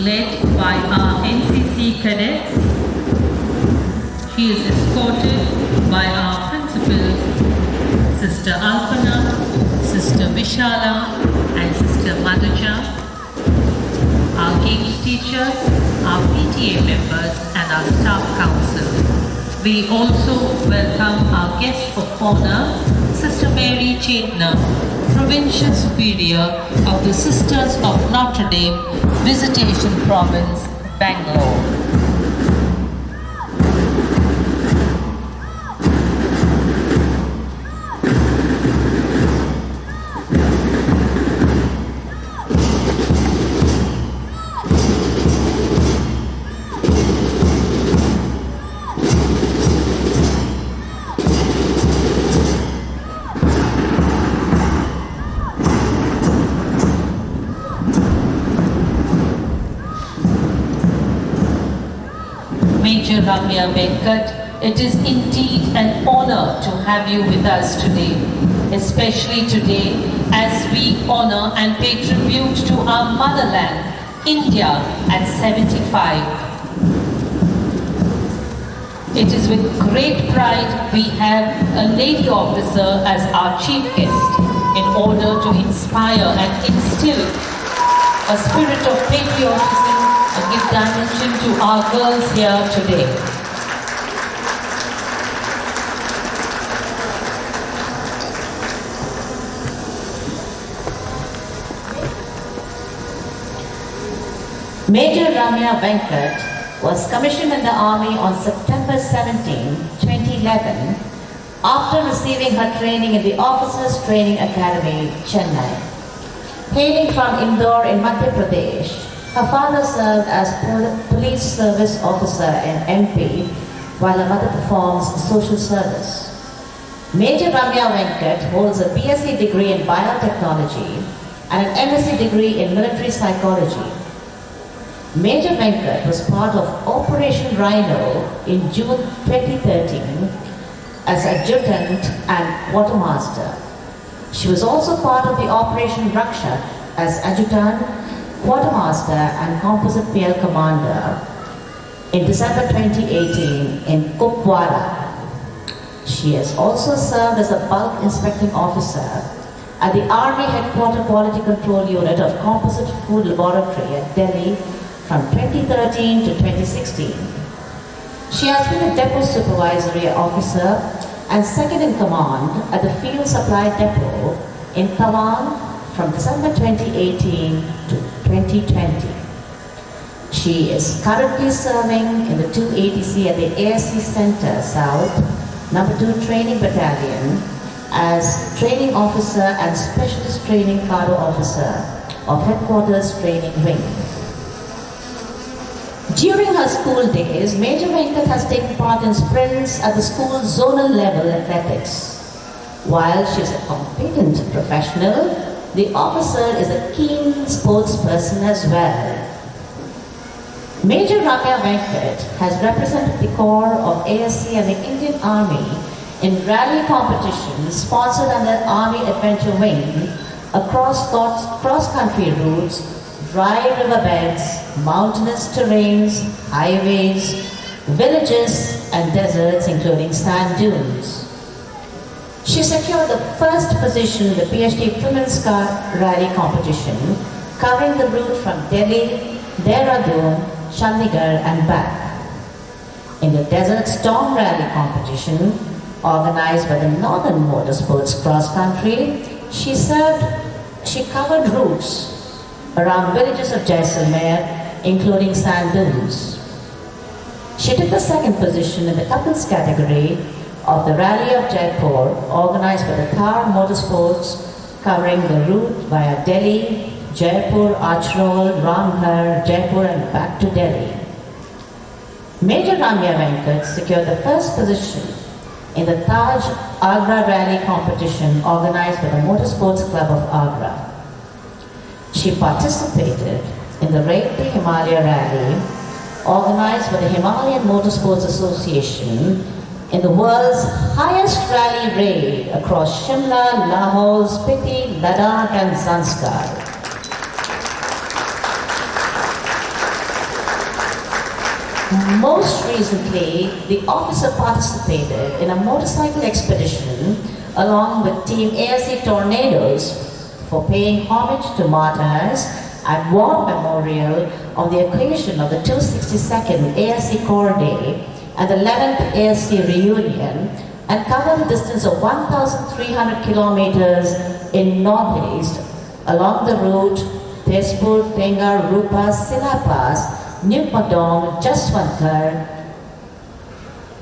led by our NCC cadets. She is escorted by our principals, Sister Alpana, Sister Vishala, and Sister Madhuja, our games teachers, our PTA members, and our staff council. We also welcome our guest of honor, Sister Mary Chetna, Provincial Superior of the Sisters of Notre Dame, Visitation Province, Bangalore. Major Ramya Venkat, it is indeed an honor to have you with us today, especially today as we honor and pay tribute to our motherland, India, at 75. It is with great pride we have a lady officer as our chief guest in order to inspire and instill a spirit of patriotism and give dimension to our girls here today. Major Ramya Venkat was commissioned in the Army on September 17, 2011, after receiving her training in the Officers Training Academy, Chennai. Hailing from Indore in Madhya Pradesh, her father served as police service officer in MP, while her mother performs social service. Major Ramya Venkat holds a BSc degree in biotechnology and an MSc degree in military psychology. Major Venkat was part of Operation Rhino in June 2013 as adjutant and quartermaster. She was also part of the Operation Rakshak as adjutant, quartermaster and composite PL commander in December 2018 in Kupwara. She has also served as a bulk inspecting officer at the Army Headquarter Quality Control Unit of Composite Food Laboratory at Delhi from 2013 to 2016. She has been a depot supervisory officer and second in command at the Field Supply Depot in Tawang from December 2018 to 2020. She is currently serving in the 280C at the ASC Center South, No. 2 Training Battalion as Training Officer and Specialist Training Cargo Officer of Headquarters Training Wing. During her school days, Major Venkat has taken part in sprints at the school zonal level athletics. While she is a competent professional, the officer is a keen sports person as well. Major Ramya Venkat has represented the Corps of ASC and the Indian Army in rally competitions sponsored under Army Adventure Wing across cross-country routes, dry riverbeds, mountainous terrains, highways, villages and deserts including sand dunes. She secured the first position in the PhD Women's Car Rally competition, covering the route from Delhi, Dehradun, Chandigarh and back. In the Desert Storm Rally competition, organized by the Northern Motorsports Cross Country, she covered routes around villages of Jaisalmer, including sand dunes. She took the second position in the couples category of the Rally of Jaipur, organized by the Thar Motorsports, covering the route via Delhi, Jaipur, Achrol, Ramghar, Jaipur and back to Delhi. Major Ramya Venkat secured the first position in the Taj Agra Rally competition organized by the Motorsports Club of Agra. She participated in the Raid to Himalaya Rally, organized by the Himalayan Motorsports Association, in the world's highest rally raid across Shimla, Lahore, Spiti, Ladakh and Zanskar. Most recently, the officer participated in a motorcycle expedition along with Team ASC Tornadoes for paying homage to martyrs at War Memorial on the occasion of the 262nd ASC Corps Day and the 11th ASC reunion, and covered a distance of 1,300 kilometers in northeast along the route Tezpur, Tengar, Rupa, Silapas, Nukmadong, Jaswankar,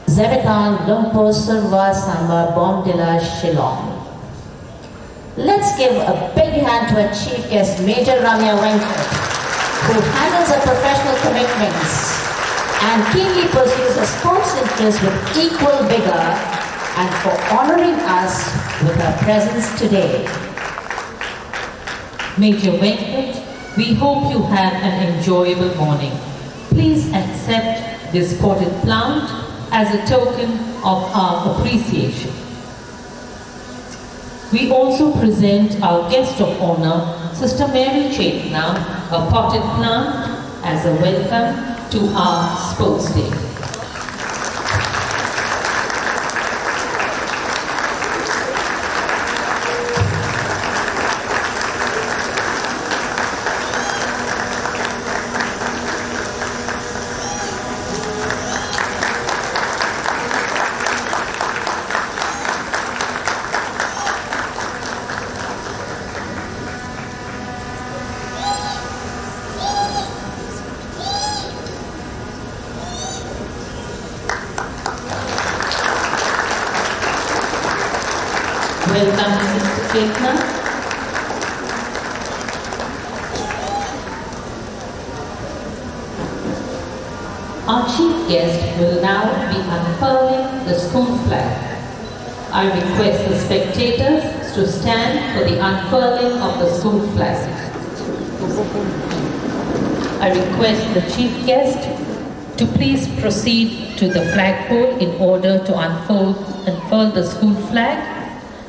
Zebetan, Lumpur, Surva, Samba, Bomdila, Shillong. Let's give a big hand to our chief guest, Major Ramya Venkat, who handles her professional commitments and keenly pursues her sports interests with equal vigor, and for honoring us with her presence today. Major Venkat, we hope you have an enjoyable morning. Please accept this potted plant as a token of our appreciation. We also present our guest of honor, Sister Mary Chetna, a potted plant as a welcome to our Sports Day. Welcome, Sister Chetna. Our chief guest will now be unfurling the school flag. I request the spectators to stand for the unfurling of the school flag. I request the chief guest to please proceed to the flagpole in order to unfurl the school flag.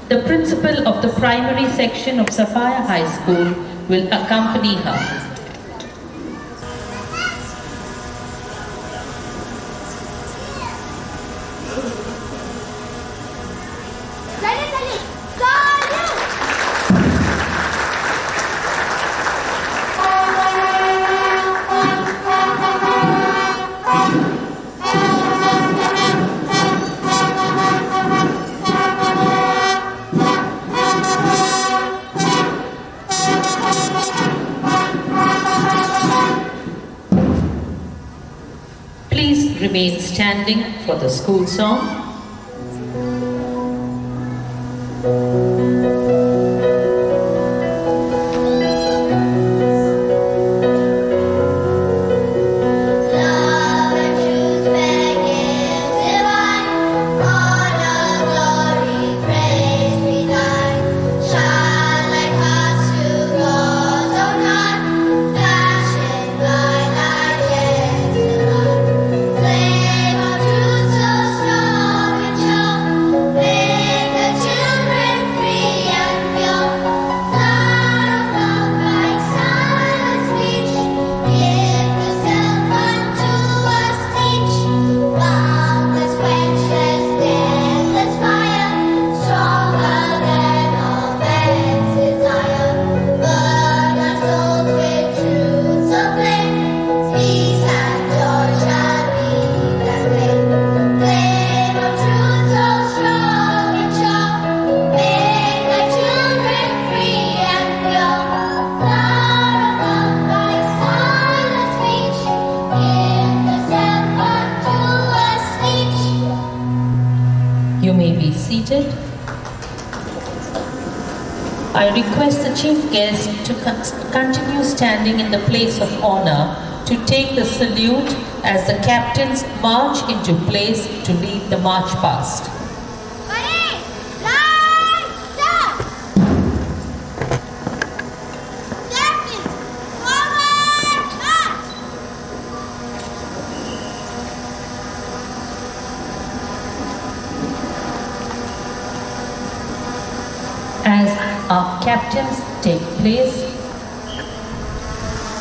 The principal of the primary section of Sophia High School will accompany her. Please remain standing for the school song. You may be seated. I request the chief guest to continue standing in the place of honor to take the salute as the captains march into place to lead the march past. As our captains take place,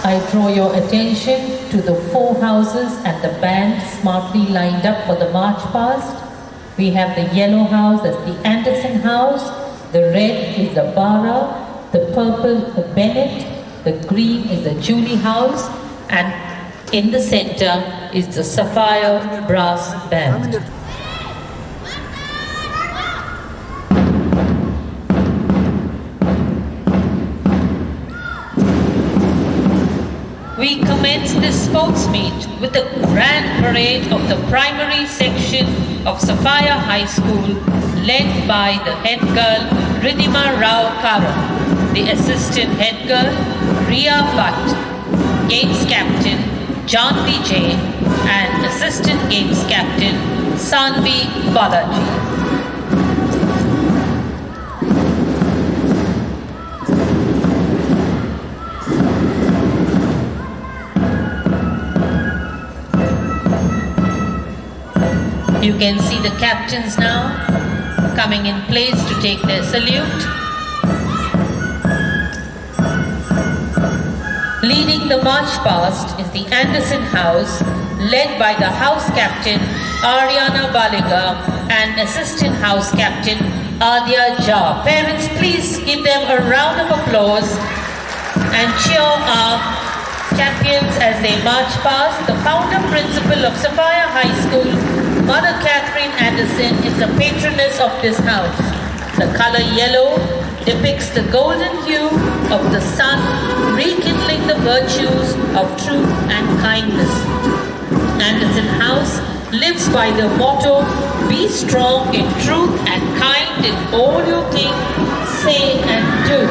I draw your attention to the 4 houses and the band smartly lined up for the march past. We have the yellow house, that's the Anderson house, the red is the Bara, the purple the Bennett, the green is the Julie house, and in the center is the Sophia brass band. We commence this sports meet with the grand parade of the primary section of Sophia High School, led by the head girl Ridhima Rao Kara, the assistant head girl Riya Bhatt, games captain John Vijay, and assistant games captain Sanvi Balaji. You can see the captains now coming in place to take their salute. Leading the march past is the Anderson House, led by the house captain Ariana Baliga and assistant house captain Adya Jha. Parents, please give them a round of applause and cheer our champions as they march past. The founder principal of Sophia High School, Mother Catherine Anderson, is the patroness of this house. The color yellow depicts the golden hue of the sun, rekindling the virtues of truth and kindness. Anderson House lives by the motto, be strong in truth and kind in all you think, say and do.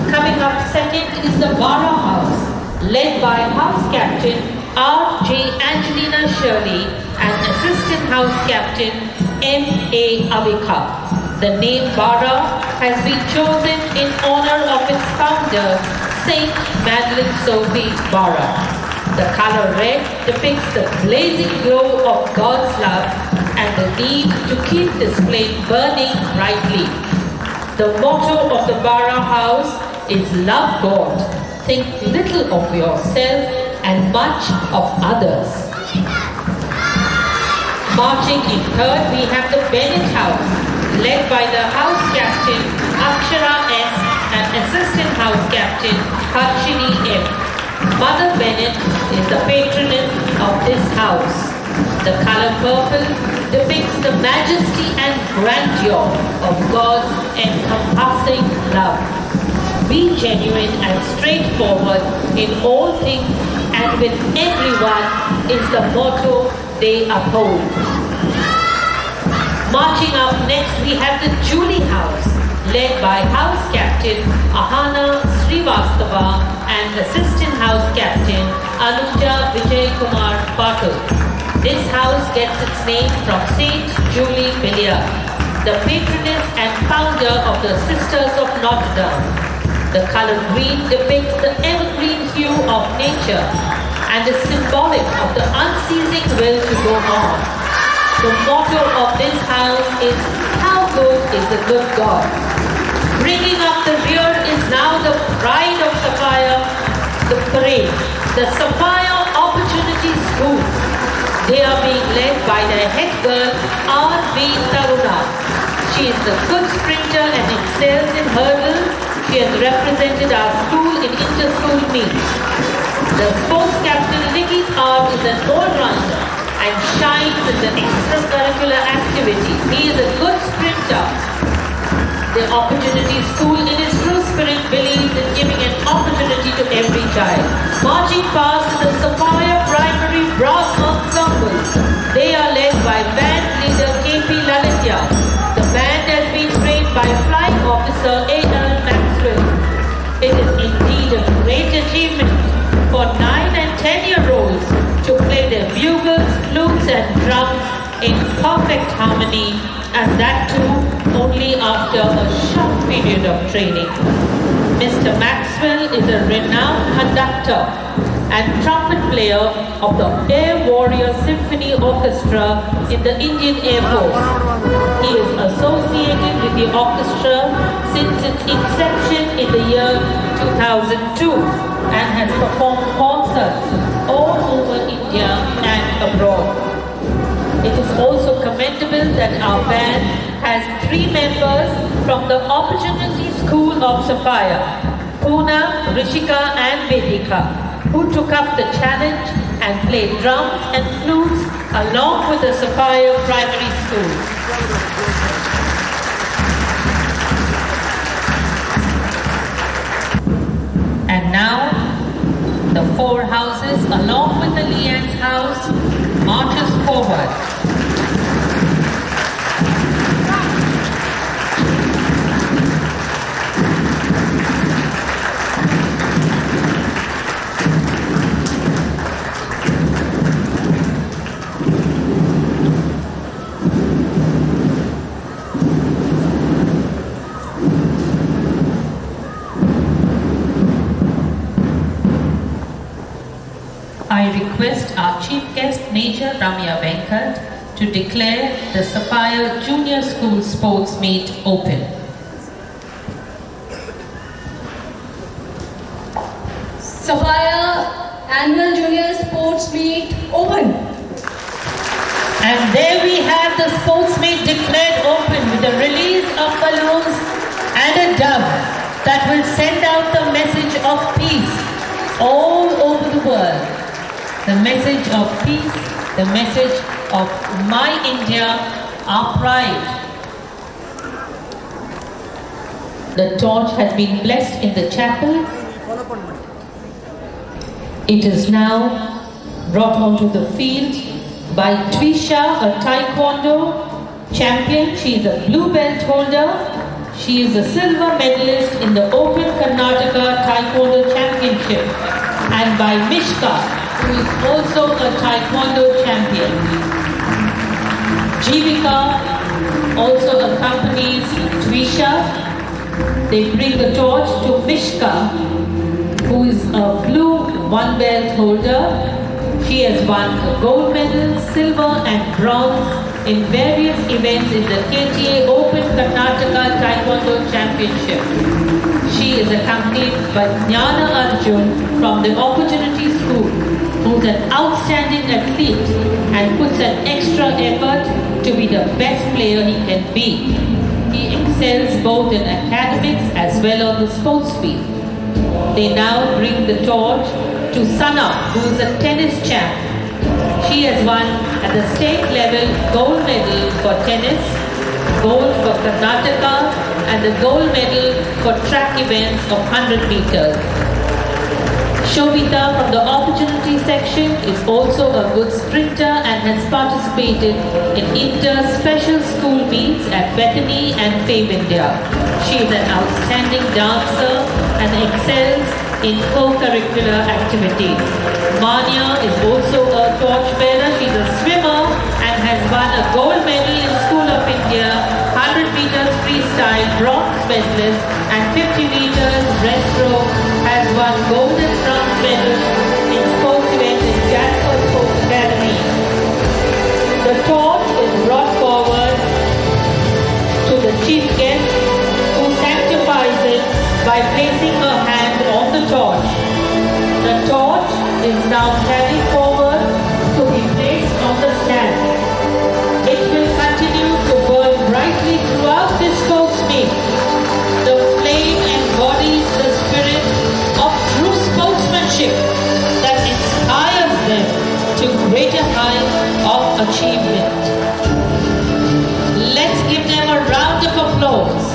Coming up second is the Bara House, led by house captain R.J. Angelina Shirley and assistant house captain M.A. Avika. The name Bara has been chosen in honor of its founder, Saint Madeleine Sophie Bara. The color red depicts the blazing glow of God's love and the need to keep this flame burning brightly. The motto of the Bara House is love God, think little of yourself and much of others. Marching in third, we have the Bennett House, led by the house captain Akshara S. and assistant house captain Harshini M. Mother Bennett is the patroness of this house. The color purple depicts the majesty and grandeur of God's encompassing love. Be genuine and straightforward in all things and with everyone is the motto they uphold. Marching up next, we have the Julie House, led by house captain Ahana Srivastava and assistant house captain Anuja Vijay Kumar Patil. This house gets its name from Saint Julie Billiard, the patroness and founder of the Sisters of Notre Dame. The color green depicts the evergreen hue of nature and is symbolic of the unceasing will to go on. The motto of this house is, how good is the good God? Bringing up the rear is now the pride of Sophia, the parade, the Sophia Opportunity School. They are being led by their head girl, R.V. Taruna. She is a good sprinter and excels in hurdles. She has represented our school in inter-school meets. The sports captain Nikki R. is an all-rounder and shines in the extracurricular activities. He is a good sprinter. The Opportunity School in its true spirit believes in giving an opportunity to every child. Marching past the Sophia Primary Brass Ensemble. They are led by band leader K.P. Lalitya. The band has been trained by Flying Officer A.L. Maxwell. It is indeed a great achievement for 9 and 10-year-olds to play their bugles, flutes and drums in perfect harmony, and that too only after a short period of training. Mr. Maxwell is a renowned conductor and trumpet player of the Air Warrior Symphony Orchestra in the Indian Air Force. He is associated with the orchestra since its inception in the year 2002 and has performed concerts all over India and abroad. It is also commendable that our band has 3 members from the Opportunity School of Sophia, Poona, Rishika and Vedika, who took up the challenge and played drums and flutes along with the Sophia Primary School. And now, the 4 houses along with the Lian's house marches forward. I request our Chief Guest Major Ramya Venkat to declare the Sophia Junior School Sports Meet open. Sophia Annual Junior Sports Meet open. And there we have the sports meet declared open with the release of balloons and a dove that will send out the message of peace all over the world. The message of peace, the message of my India, our pride. The torch has been blessed in the chapel. It is now brought onto the field by Twisha, a Taekwondo champion. She is a blue belt holder. She is a silver medalist in the Open Karnataka Taekwondo Championship. And by Mishka, who is also a Taekwondo champion. Jivika also accompanies Twisha. They bring the torch to Mishka, who is a blue 1 belt holder. She has won a gold medal, silver and bronze in various events in the KTA Open Karnataka Taekwondo Championship. She is accompanied by Jnana Arjun from the Opportunity School, who is an outstanding athlete and puts an extra effort to be the best player he can be. He excels both in academics as well on the sports field. They now bring the torch to Sana, who is a tennis champ. She has won at the state level gold medal for tennis, gold for Karnataka, and the gold medal for track events of 100 meters. Shobita from the Opportunity section is also a good sprinter and has participated in inter-special school meets at Bethany and Fame India. She is an outstanding dancer and excels in co-curricular activities. Manya is also a torchbearer. She's a swimmer and has won a gold medal in School of India, 100 meters freestyle bronze medalist, and 50 meters breaststroke, has won gold and bronze medals in sports events in Jasper Sports Academy. The torch is brought forward to the chief guest, who sanctifies it by placing her hand on the torch. The torch is now carried forward to be placed on the stand. It will continue to burn brightly throughout this sports meet. The flame embodies the spirit of true sportsmanship that inspires them to greater heights of achievement. Let's give them a round of applause.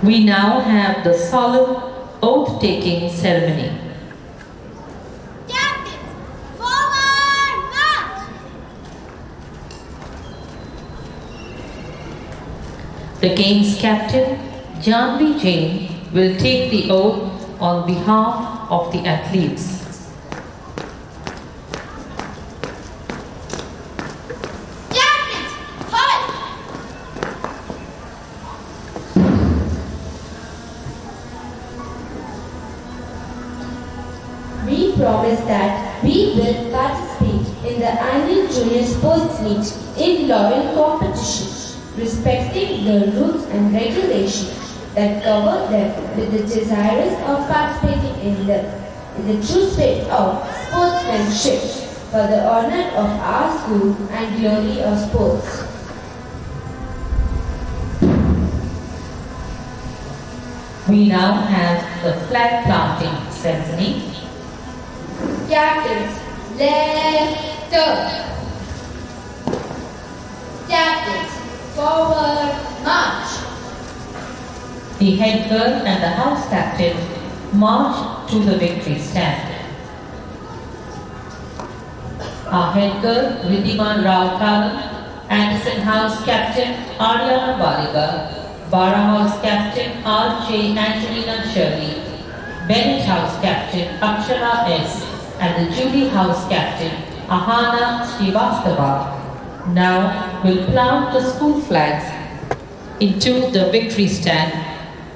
We now have the solemn oath-taking ceremony. Captains, forward march! The game's captain, Janvi Jain, will take the oath on behalf of the athletes. Captains, halt! We promise that we will participate in the annual junior sports meet in loyal competition, respecting the rules and regulations that cover them with the desires of participating in the true spirit of sportsmanship for the honor of our school and glory of sports. We now have the flag planting ceremony. Captains, left turn. Captains, forward march. The head girl and the house captain march to the victory stand. Our head girl, Riddhima Rao Kalam, Anderson House captain, Aryana Baliga, Bara House captain, R.J. Angelina Shirley, Bennett House captain, Akshara S., and the Julie House captain, Ahana Srivastava, now will plant the school flags into the victory stand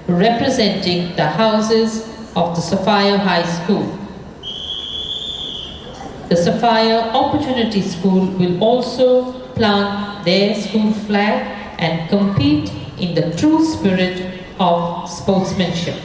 representing the houses of the Sophia High School. The Sophia Opportunity School will also plant their school flag and compete in the true spirit of sportsmanship.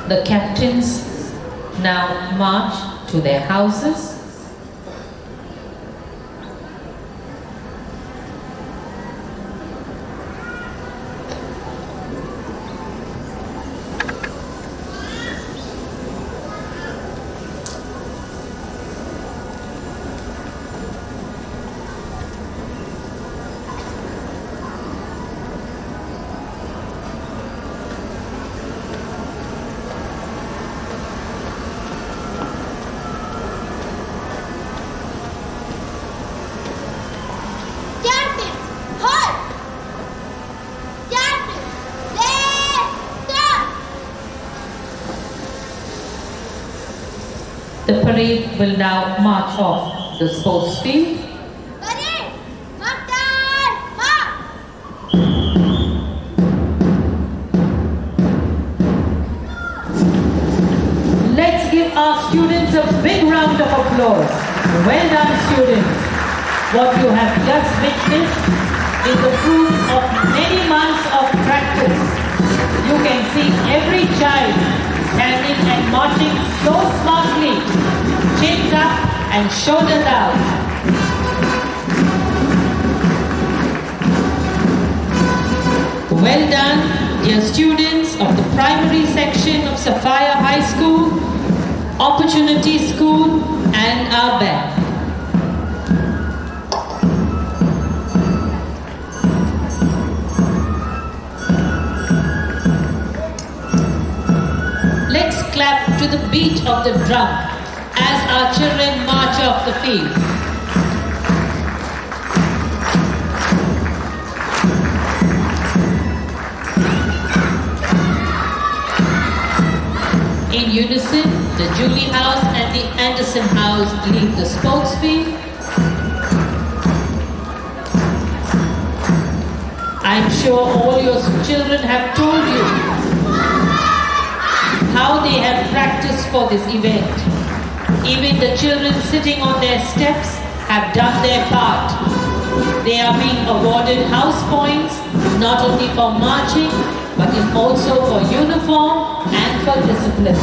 The captains now march to their houses. Captains, halt! Captains, left turn! The parade will now march off the sports field. Parade, mark down, mark! Let's give our students a big round of applause. Well done, students. What you have just witnessed is the fruit of many months of practice. You can see every child standing and marching so smartly, chins up and shoulders out. Well done, dear students of the primary section of Sophia High School, Opportunity School, and our band. Let's clap to the beat of the drum as our children march off the field. In unison, the Julie House and the Anderson House leave the sports field. I'm sure all your children have told you how they have practiced for this event. Even the children sitting on their steps have done their part. They are being awarded house points not only for marching but is also for uniform and for discipline.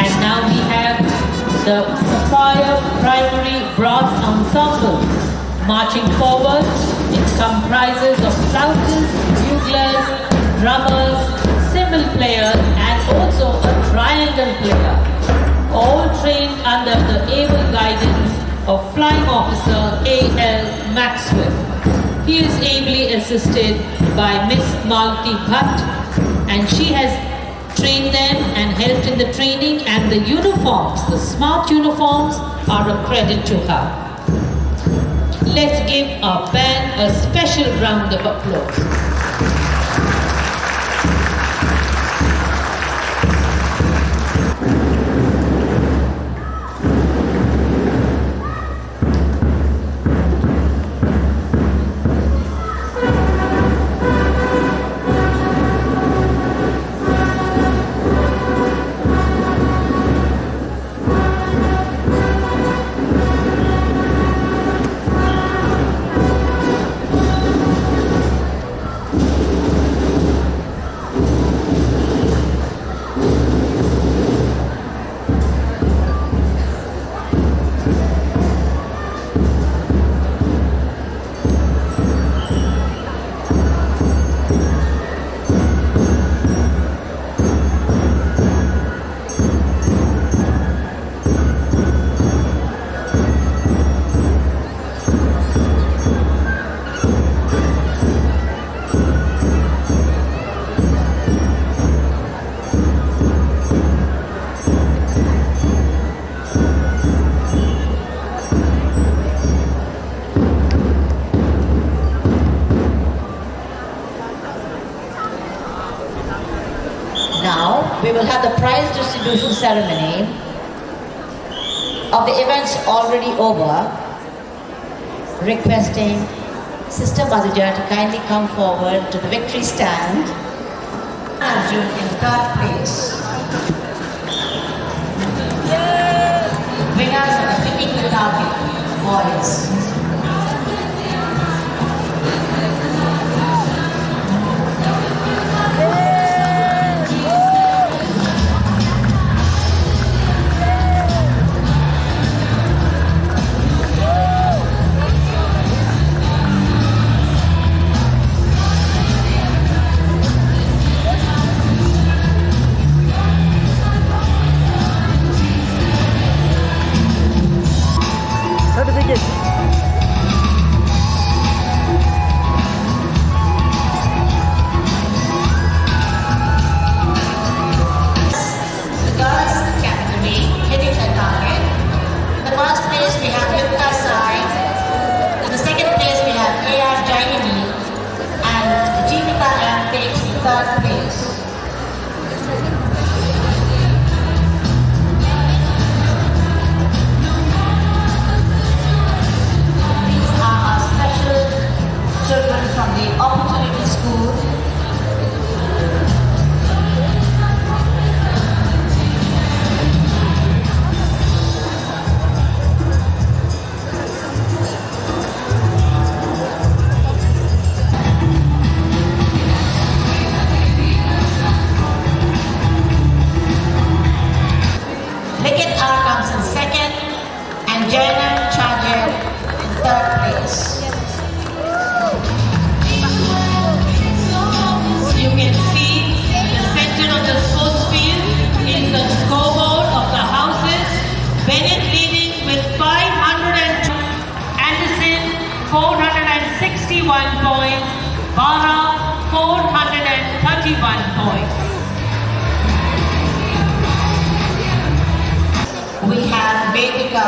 And now we have the Sophia Primary Brass Ensemble marching forward. It comprises of flautists, buglers, drummers, cymbal players and also a triangle player, all trained under the able guidance of Flying Officer A.L. Maxwell. He is ably assisted by Miss Malti Bhatt, and she has trained them and helped in the training, and the uniforms, the smart uniforms, are a credit to her. Let's give our band a special round of applause. Now, we will have the prize distribution ceremony of the events already over, requesting Sister Madhuja to kindly come forward to the victory stand. Arjun in third place. Winners of the Hitting the Target boys. third place. These are our special children from the Opportunity School. Points, Bara 431 points. We have Vedika.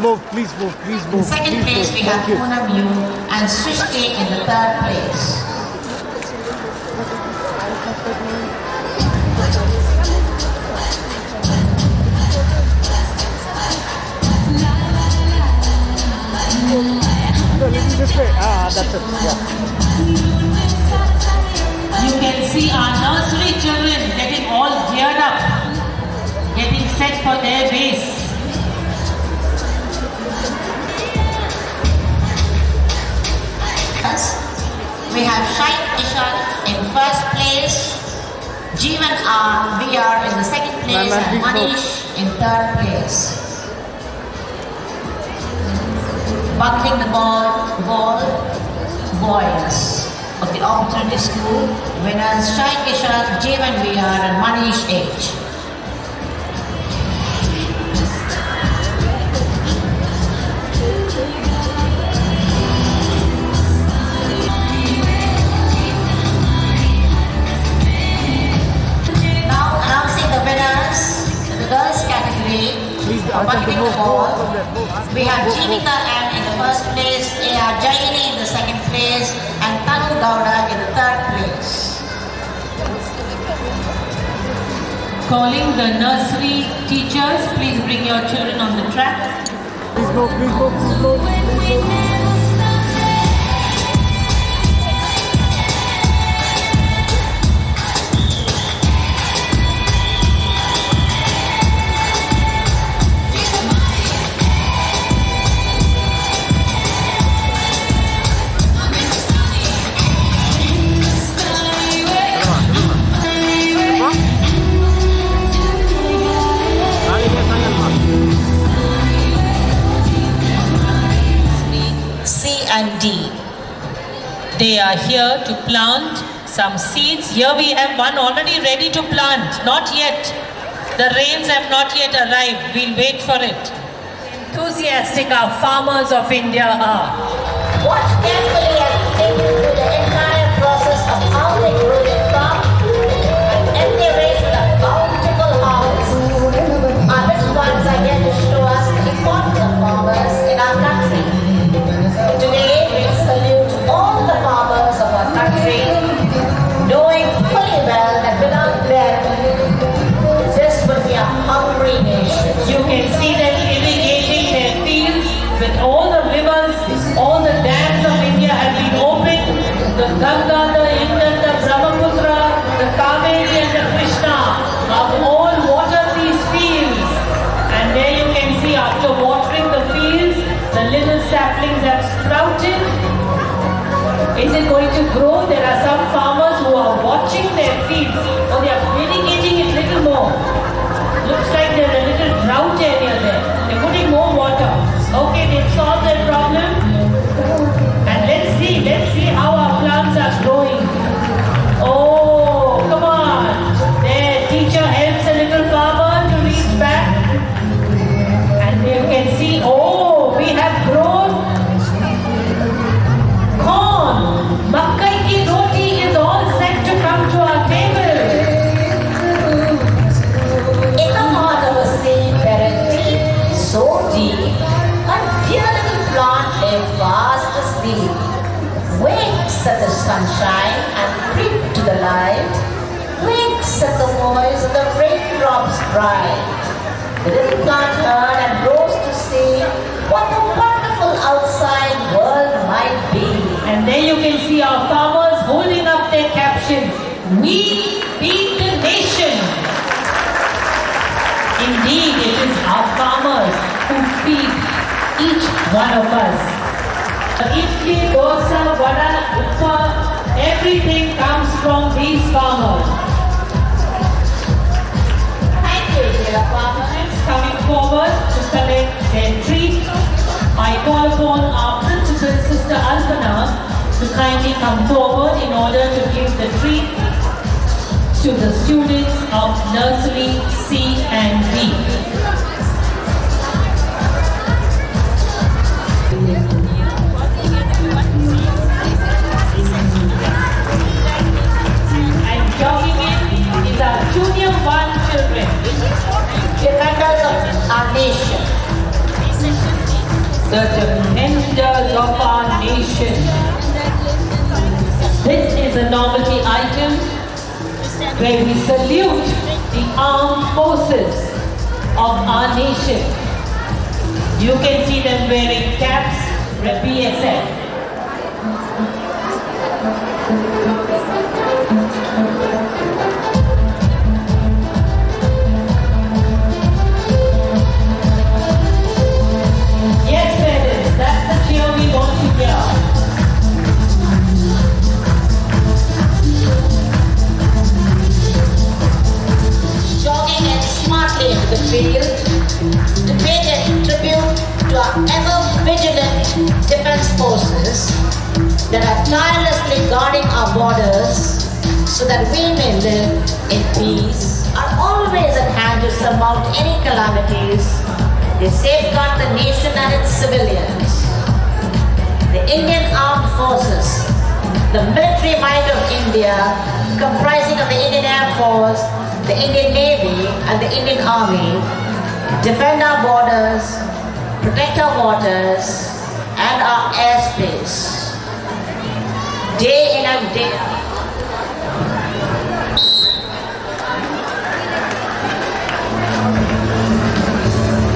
Move, please move. In second place, we have Poonam Yu and Srishti in the third place. This way. That's it. Yeah. You can see our nursery children getting all geared up, getting set for their race. We have Shai place and Manish in third place. Buckling the ball boys of the Opportunity School, winners Shai Kishore, Jeevan VR and Manish H. Now announcing the winners in the girls category. Bucketing the ball. We have Jeevika M in the first place, A.R. Jaini in the second place, and Tanu Gowda in the third place. Calling the nursery teachers, please bring your children on the track. Please go, please go, please go, please go. And D. They are here to plant some seeds. Here we have one already ready to plant. Not yet. The rains have not yet arrived. We'll wait for it. Enthusiastic our farmers of India are. Watch carefully as we take you through the entire process of how they grow their crop and end their race with a bountiful harvest. Our response are here to show us the importance of farmers in our country. Today, we salute all the farmers of our country, knowing fully well that without them, this would be a hungry nation. You can see them irrigating their fields with all the rivers, all the dams of India have been opened. The Ganga, the Indus, the Brahmaputra, the Kaveri and the Krishna have all watered these fields. And there you can see after watering the fields, the little saplings have sprouted. Is it going to grow? There are some farmers who are watching their fields. So they are irrigating it little more. Looks like there's a little drought area there. They're putting more water. Okay, they've solved their problem. And let's see how our plants are growing. Oh, come on. Their teacher helps a little farmer to reach back. And you can see, oh, we have grown corn. Makkai ki roti is all set to come to our table. In the heart of a sea buried deep, so deep, a dear little plant lay fast asleep. Wakes at the sunshine and creep to the light. Wakes at the voice of the raindrops bright. The little plant heard and rose to see what the wonderful outside world might be. And then you can see our farmers holding up their captions. We feed the nation. Indeed, it is our farmers who feed each one of us. Idli, dosa, vada, upma, everything comes from these farmers. Thank you, dear farmers. Coming forward to collect their treat, I call upon our principal, Sister Alpana, to kindly come forward in order to give the treat to the students of nursery C and D. And jogging in is our Junior 1 children. Defenders of our nation. The defenders of our nation. This is a novelty item where we salute the armed forces of our nation. You can see them wearing caps, the BSF. Yes, parents, that's the cheer we want to hear. Jogging and smart so that we may live in peace, are always at hand to surmount any calamities. They safeguard the nation and its civilians. The Indian Armed Forces, the military might of India, comprising of the Indian Air Force, the Indian Navy and the Indian Army, defend our borders, protect our waters and our airspace. Day in and day out.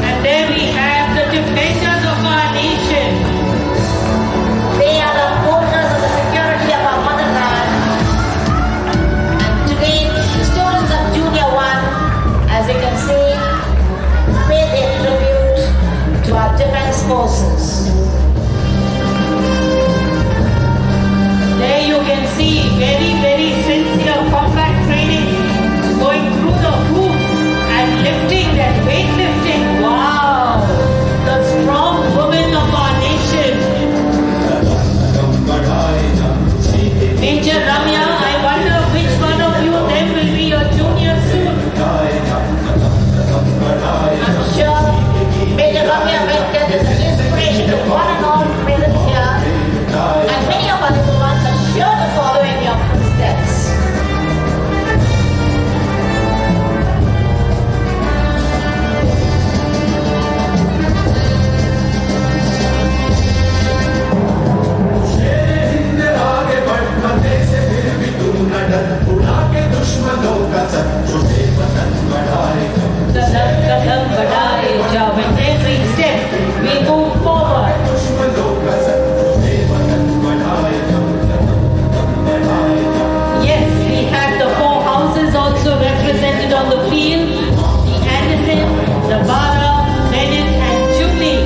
And there we have the defenders of our nation. They are the holders of the security of our motherland. And today, the students of Junior 1, as you can see, pay their tribute to our defense forces. There you can see very, very sincere combat training going through the hoop and lifting that weightlifting. Wow! The strong women of our nation. Major Ramya, I wonder which one of you then will be your junior soon. I'm sure Major Sophia is an inspiration to one and all present here. And many of us little ones are sure to follow in your footsteps. Kadam badaaye jab. With every step we move forward. Yes, we have the four houses also represented on the field. The Anderson, the Bara, Bennett and Jubilee.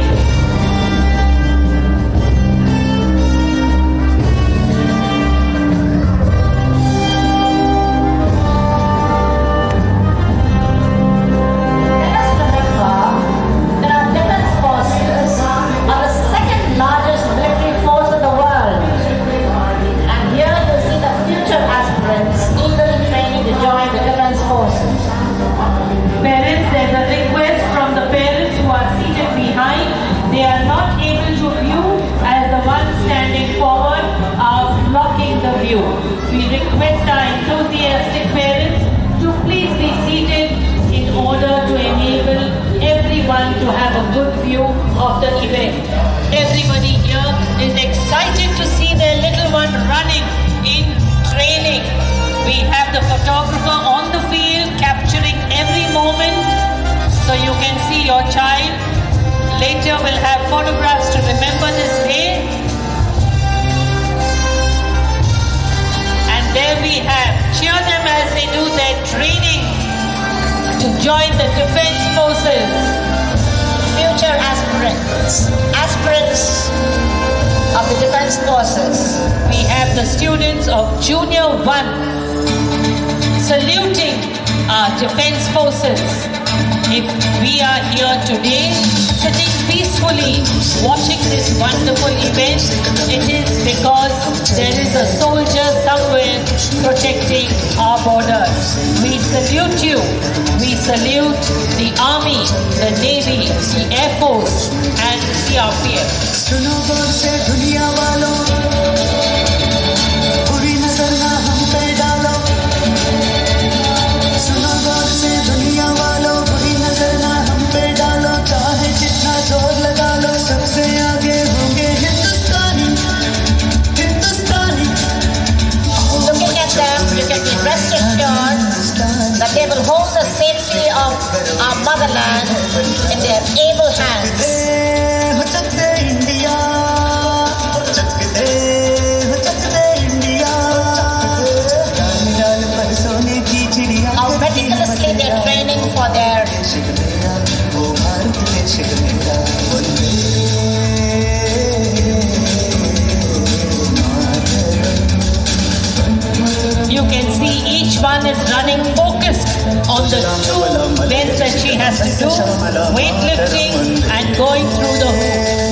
Let us remember that our defense forces are the second largest military force in the world. And here you see the future aspirants eagerly training to join the defense forces. Parents, there's a request from the parents who are seated behind. They are not able to view as the ones standing forward are blocking the view. We request our enthusiastic parents to please be seated in order to enable everyone to have a good view of the event. Everybody here is excited to see their little one running in training. We have the photographer on the field capturing every moment so you can see your child. Later we'll have photographs to remember this day. And there we have, cheer them as they do their training to join the defense forces. Future aspirants of the defense forces. We have the students of Junior 1 saluting our defense forces. If we are here today sitting peacefully watching this wonderful event, it is because there is a soldier somewhere protecting our borders. We salute you. We salute the Army, the Navy, the Air Force and the CRPF. सुनो गौर से दुनिया वालों, बुरी नजर ना हम पे डालो। सुनो गौर से दुनिया वालों, बुरी नजर ना हम पे डालो। चाहे जितना जोर लगा लो, सबसे आगे होंगे हिंदुस्तानी, हिंदुस्तानी। Looking at them, you can be rest assured that they will hold the safety of our motherland in their able hands. चक दे इंडिया, चक दे इंडिया। डाल डाल पर सोने की चिड़िया। How meticulously they're training for their वो भारत देश मेरा वंदे You can see each one is running focused on the two events that she has to do, weightlifting and going through the hoop.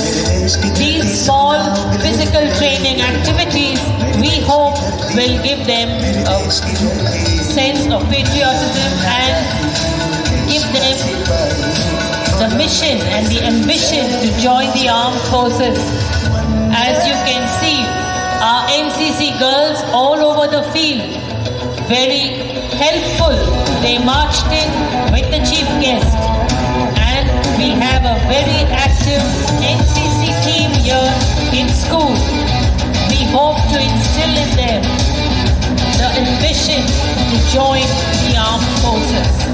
These small physical training activities we hope will give them a sense of patriotism and give them the mission and the ambition to join the armed forces. As you can see, our NCC girls all over the field, very helpful. They marched in with the chief guest, and we have a very active NCC team here in school. We hope to instill in them the ambition to join the armed forces.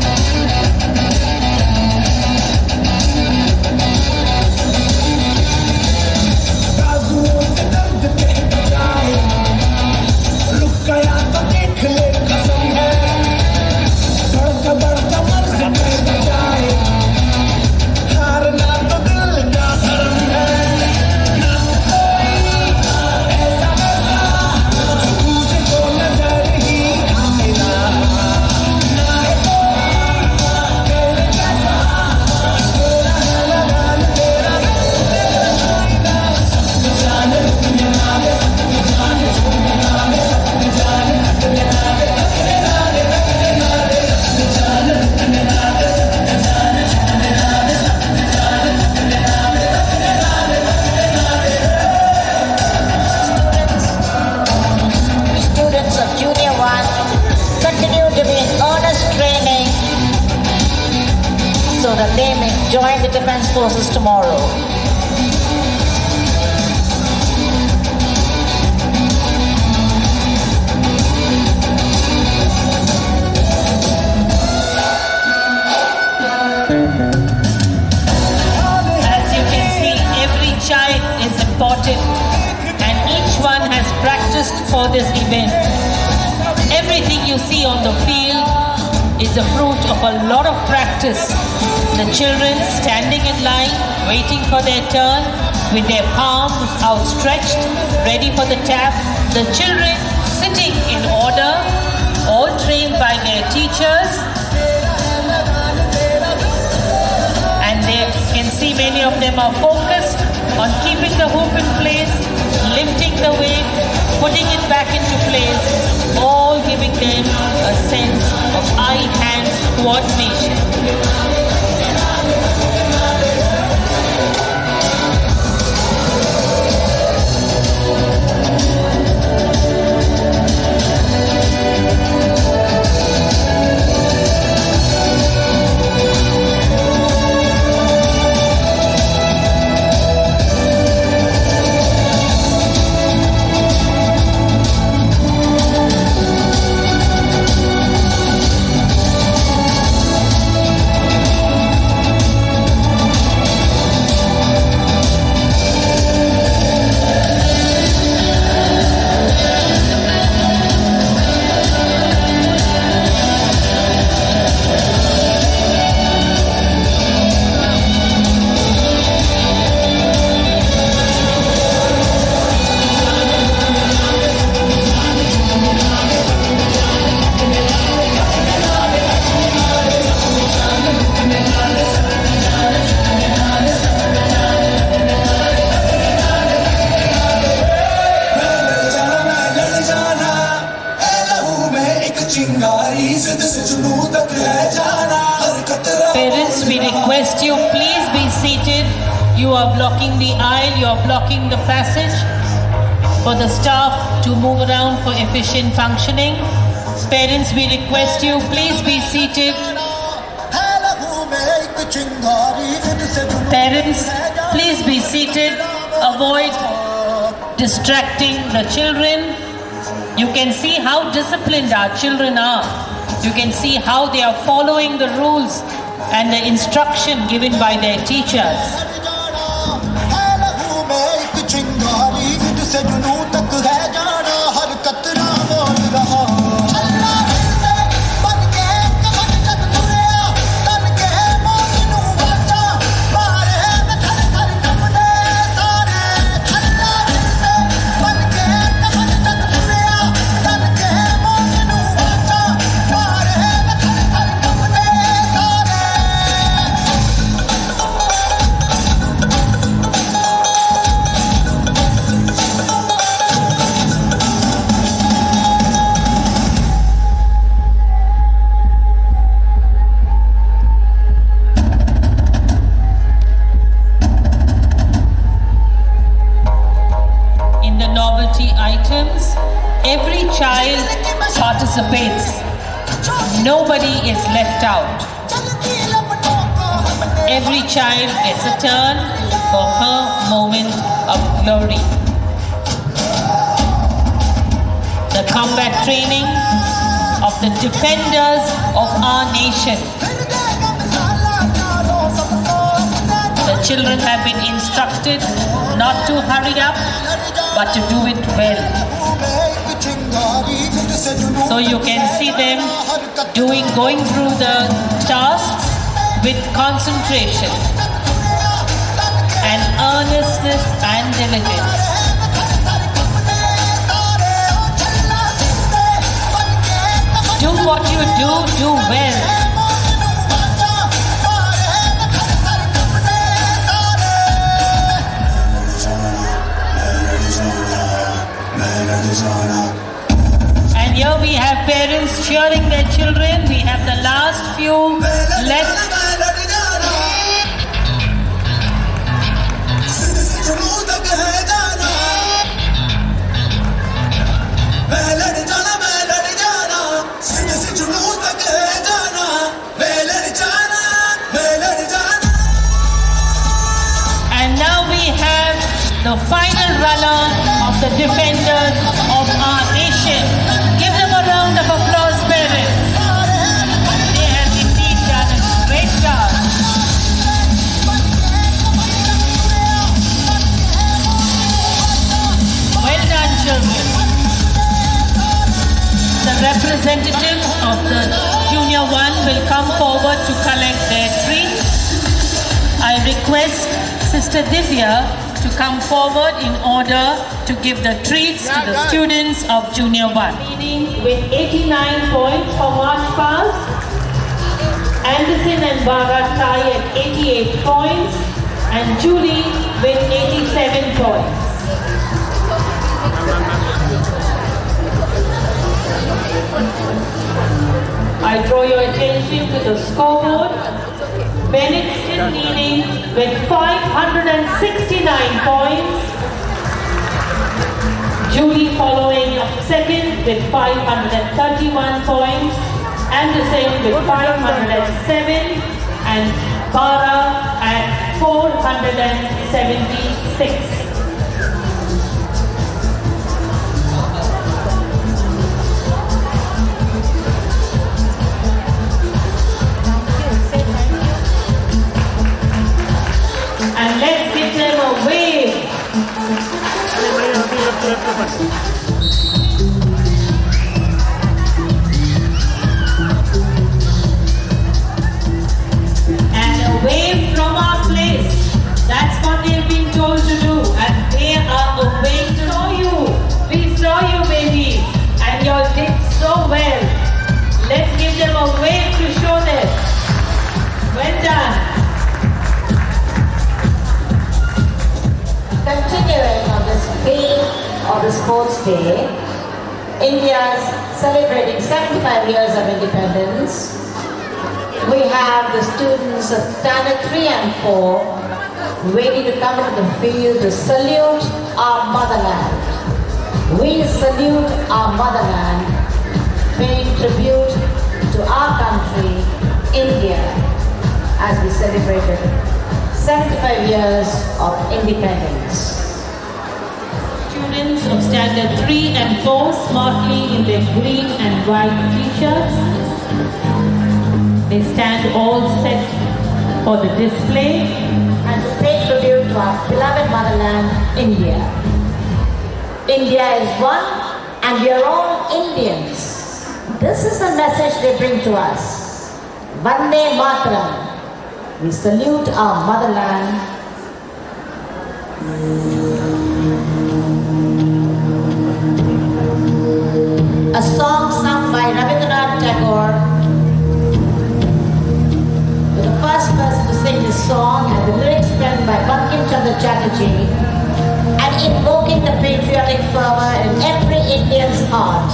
So that they may join the defense forces tomorrow. As you can see, every child is important and each one has practiced for this event. Everything you see on the field is the fruit of a lot of practice. The children standing in line, waiting for their turn, with their palms outstretched, ready for the tap. The children sitting in order, all trained by their teachers. And they can see many of them are focused on keeping the hoop in place, lifting the weight, putting it back into place, all giving them a sense of eye-hand coordination. Parents, we request you, please be seated. You are blocking the aisle, you are blocking the passage for the staff to move around for efficient functioning. Parents, we request you, please be seated. Parents, please be seated. Avoid distracting the children. You can see how disciplined our children are. You can see how they are following the rules and the instruction given by their teachers. Every child participates. Nobody is left out. Every child gets a turn for her moment of glory. The combat training of the defenders of our nation. The children have been instructed not to hurry up, but to do it well. So you can see them going through the tasks with concentration and earnestness and diligence. Do what you do well. And here we have parents cheering their children. We have the last few left. And now we have the final runner of the defenders of our nation. Give them a round of applause, parents. They have indeed done a great job. Well done, children. The representatives of the Junior 1 will come forward to collect their treats. I request Sister Divya to come forward in order to give the treats to the students of Junior 1. Leading with 89 points for March Past. Anderson and Bara tie at 88 points. And Julie with 87 points. I draw your attention to the scoreboard. Bennett still leading with 569 points. Julie following up second with 531 points. Anderson with 507 and Bara at 476. And let's give them a wave. And a wave from our place. That's what they've been told to do. And they are a wave to show you. We saw you, babies. And you all did so well. Let's give them a wave to show them. Well done. Continuing on this theme of the Sports Day, India's celebrating 75 years of independence. We have the students of Standard 3 and 4 ready to come into the field to salute our motherland. We salute our motherland, paying tribute to our country, India, as we celebrated 75 years of independence. Students of Standard 3 and 4 smartly in their green and white t-shirts. They stand all set for the display. And to pay tribute to our beloved motherland, India. India is one and we are all Indians. This is the message they bring to us. Vande Mataram. We salute our motherland. A song sung by Rabindranath Tagore. You're the first person to sing this song, and the lyrics penned by Bankim Chandra Chatterjee, and invoking the patriotic fervor in every Indian's heart.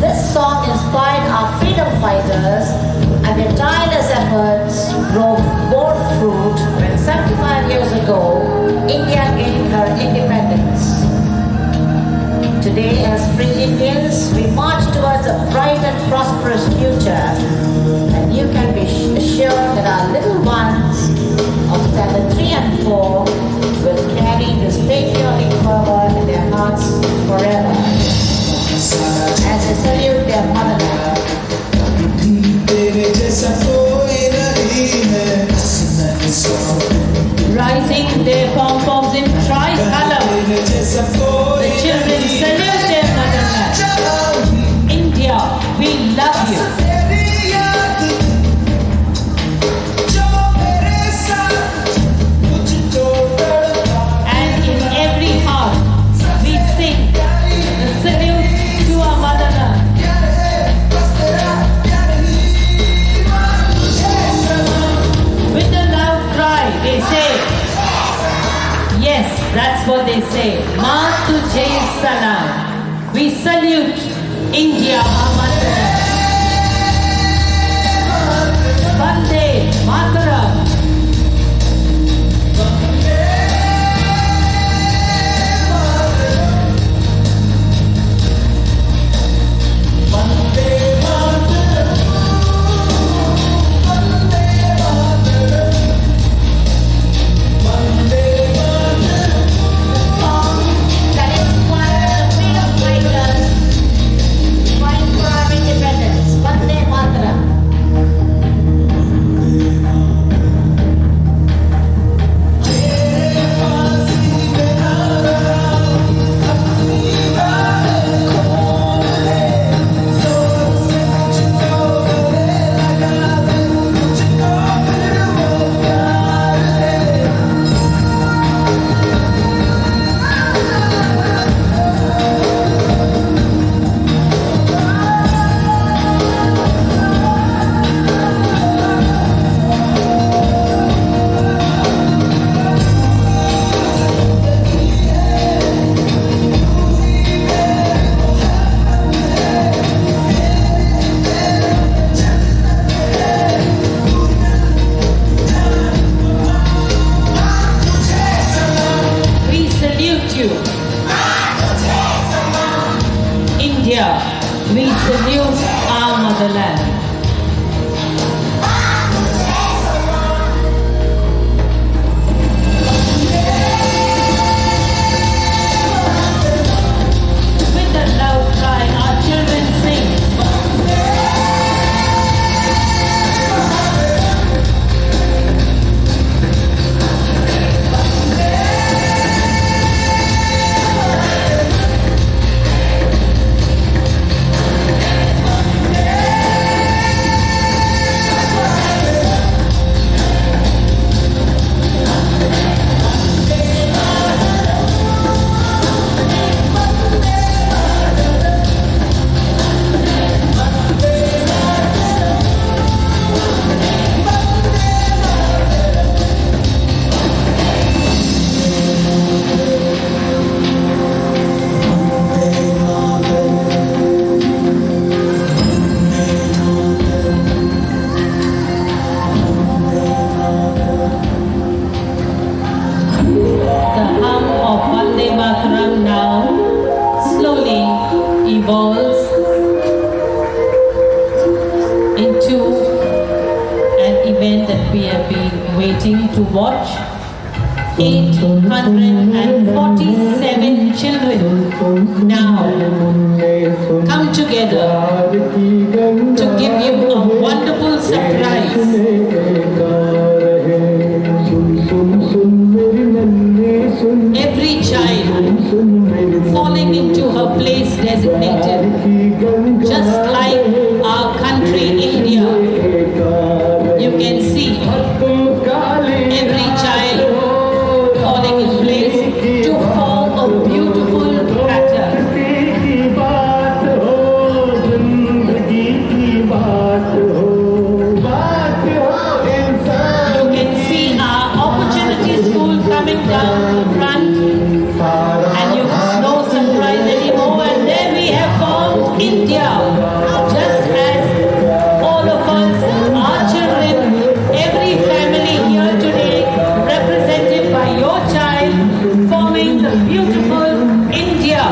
This song inspired our freedom fighters, and their tireless efforts bore fruit when 75 years ago, India gained her independence. Today, as free India, Indians, we march towards a bright and prosperous future. And you can be assured that our little ones of standard 3 and 4 will carry this patriotic fervor in their hearts forever. As they salute their motherland. Rising their pom-poms in tricolor, the children salute their motherland. India, we love you. And in every heart, we sing the salute to our motherland. With a loud cry, they say, yes, that's what they say. Maa tujhe salam. We salute India, our motherland. Vande Mataram. India, we salute our motherland. With a loud cry, our children sing. Evolves into an event that we have been waiting to watch. 847 children now come together to give you a wonderful surprise. Every child falling into her place designated, just like our country, India. You can see every child falling in place to form a beautiful pattern. You can see our opportunity school coming down the front, and you have no surprise anymore. And then we have formed India, just as all of us, our children, every family here today, represented by your child, forming the beautiful India.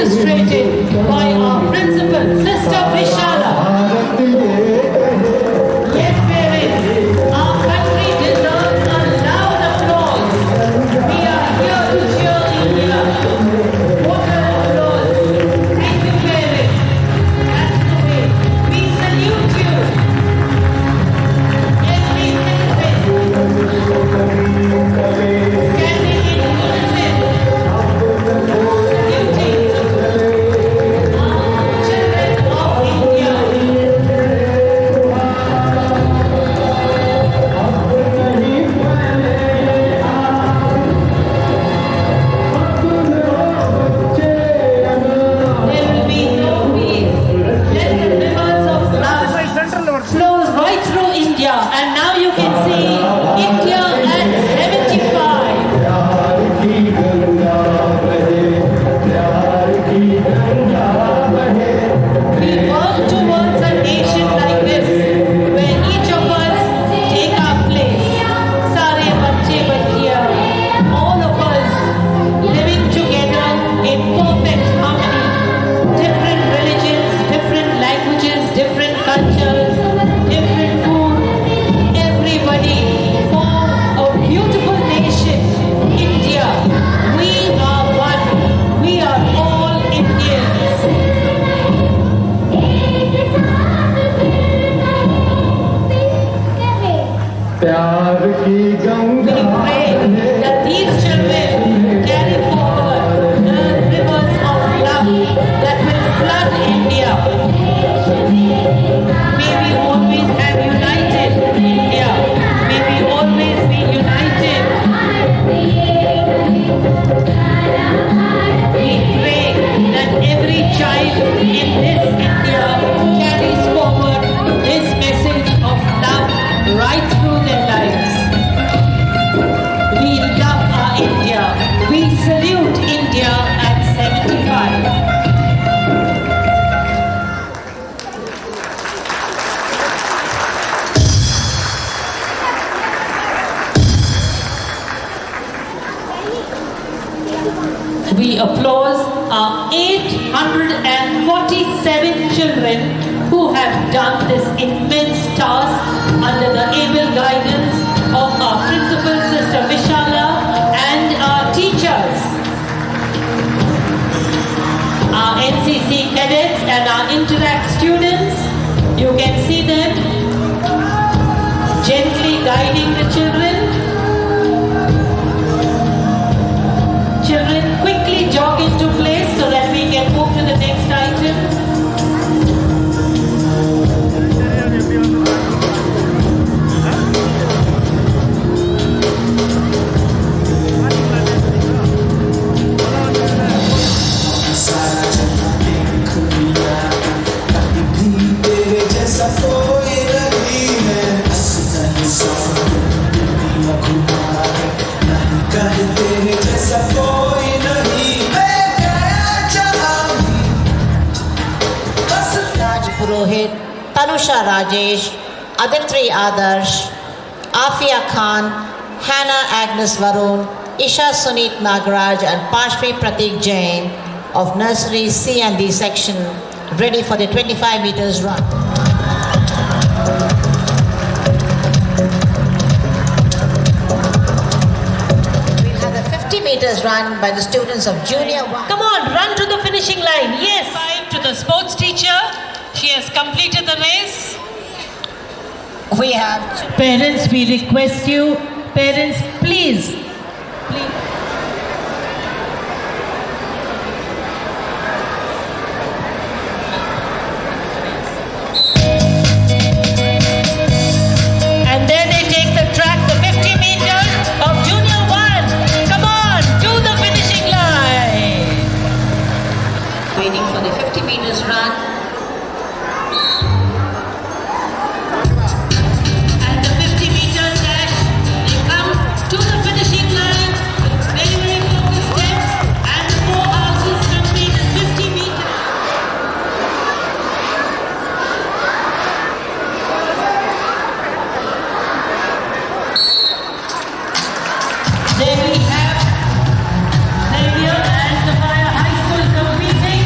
orchestrated by our principal, Sister Vishala. Yes, parents, our country deserves a loud applause. We are here to cheer India. What an applause. Thank you, parents. That's the way. We salute you. Every citizen standing in unison, saluting our children of India. There will be no peace. Let the rivers of love flow right through India. And now you can see India at 75. We work towards a nation like this, where each of us take our place. Sare bache bachia, all of us living together in perfect harmony. Different religions, different languages, different cultures, different food. Everybody form a beautiful nation, India. We are one. We are all Indians. प्यार की Ganga We pray that these children carry forward the rivers of love that will flood India. May we always have united India. May we always be united. We pray that every child in this India carries forward this message of love right through their lives. We love our India. We salute India at 75. We applaud our 847 children who have done this immense task under the able guidance of our principal, Sister Vishala, and our teachers. Our NCC cadets and our Interact students, you can see them gently guiding the children. Children, quickly jog into place so that we can move to the next item. सारा जहां देख लिया कभी भी तेरे जैसा कोई नहीं है हंसता है सब दुनिया घुमा है नहीं कहे तेरे जैसा कोई नहीं मैं गया जहां भी बस Raj Purohit, Tanusha Rajesh, Aditri Adarsh, Afia Khan, Hannah Agnes Varun, Isha Sunit Nagaraj and Pashvi Pratik Jain of Nursery C and D section ready for the 25 meters run. We'll have the 50 meters run by the students of Junior 1. Come on, run to the finishing line. Yes. 5 to the sports teacher. She has completed the race. We have Parents, we request you. Parents, please. And then they take the track, the 50 meters of Junior 1. Come on, to the finishing line. waiting for the 50 meters run. And the 50 meters dash, they come to the finishing line with very, very focused steps. And the 4 horses complete the 50 meters. There we have Sophia and Sophia High School competing.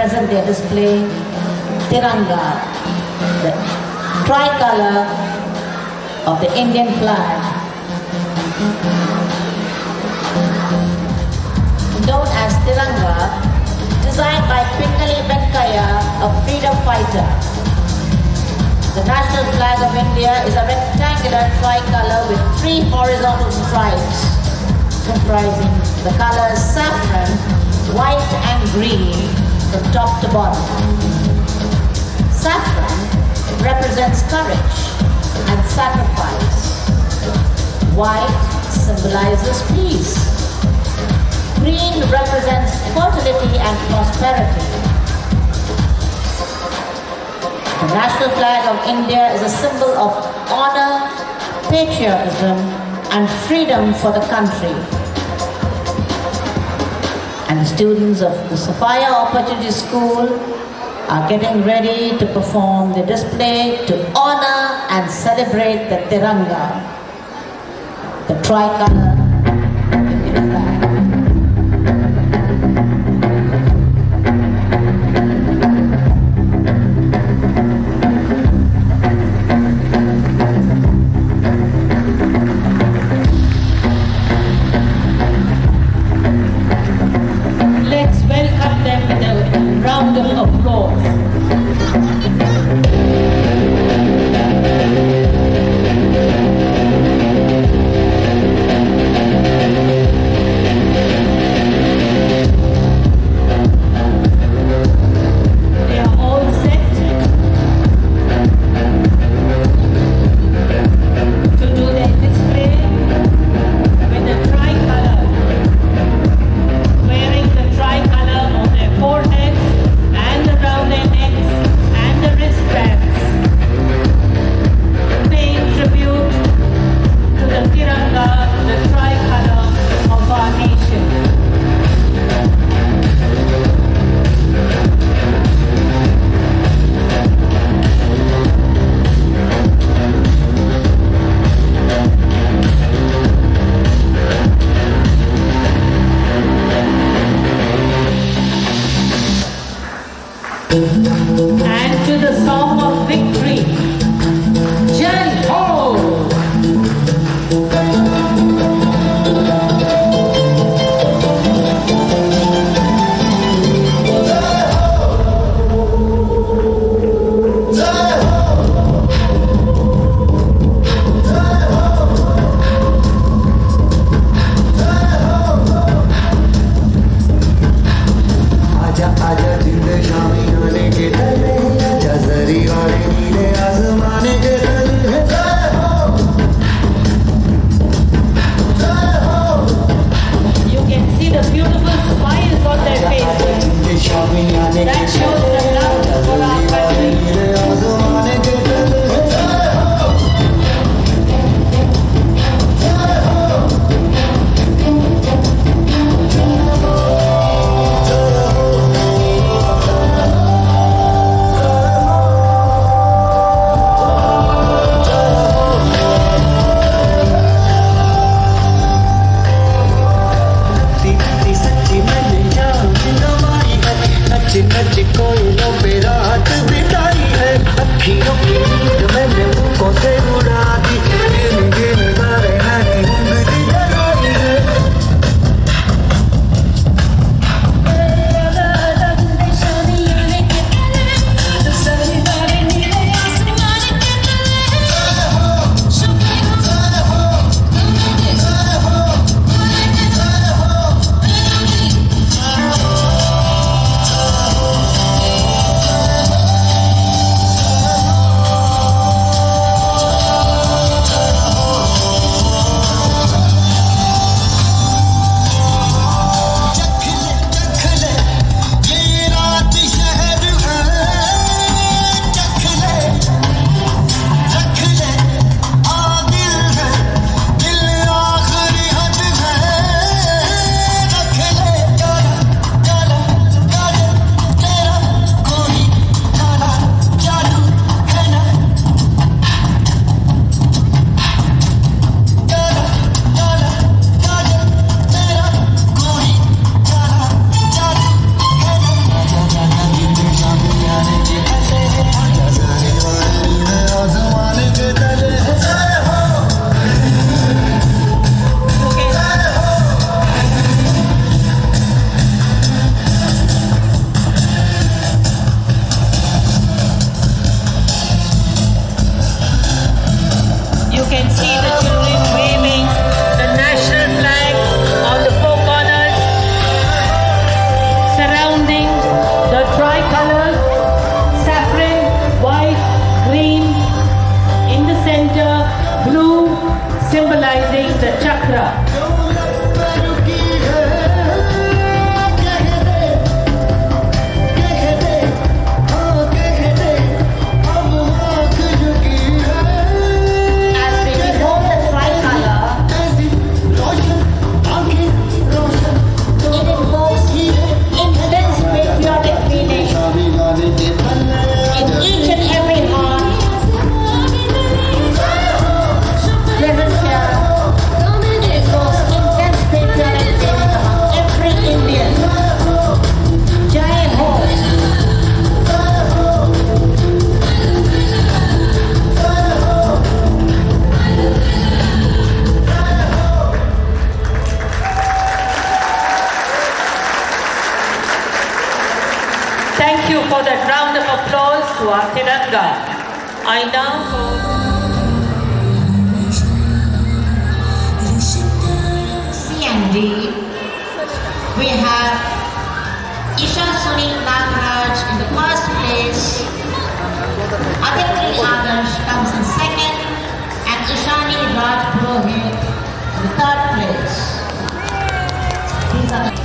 present their display Tiranga, the tricolor of the Indian flag, known as Tiranga, designed by Pingali Venkaya, a freedom fighter. The national flag of India is a rectangular tricolor with 3 horizontal stripes comprising the colors saffron, white and green from top to bottom. Saffron represents courage and sacrifice. White symbolizes peace. Green represents fertility and prosperity. The national flag of India is a symbol of honor, patriotism, and freedom for the country. And the students of the Sophia Opportunity School are getting ready to perform the display to honor and celebrate the Tiranga, the tricolor Indian flag. Let's welcome them with a round of applause. for that round of applause to our Tiranga. I now call C and D. We have Isha Sunil Nagraj in the first place. Aditri Adarsh comes in second, and Ishani Raj Purohit in the third place. These are the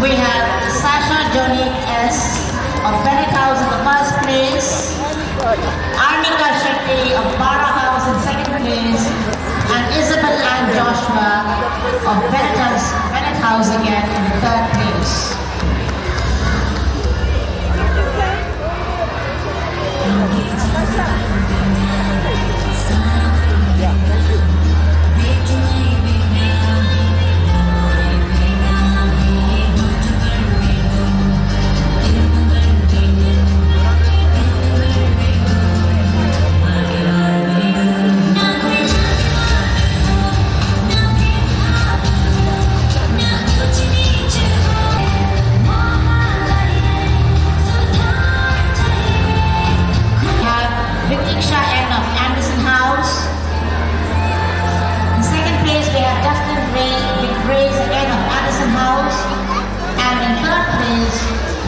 We have Sasha Jonik S. of Bennett House in the first place, Arnika Shetty of Bara House in second place, and Isabel Ann Joshua of Bennett House again in the third place.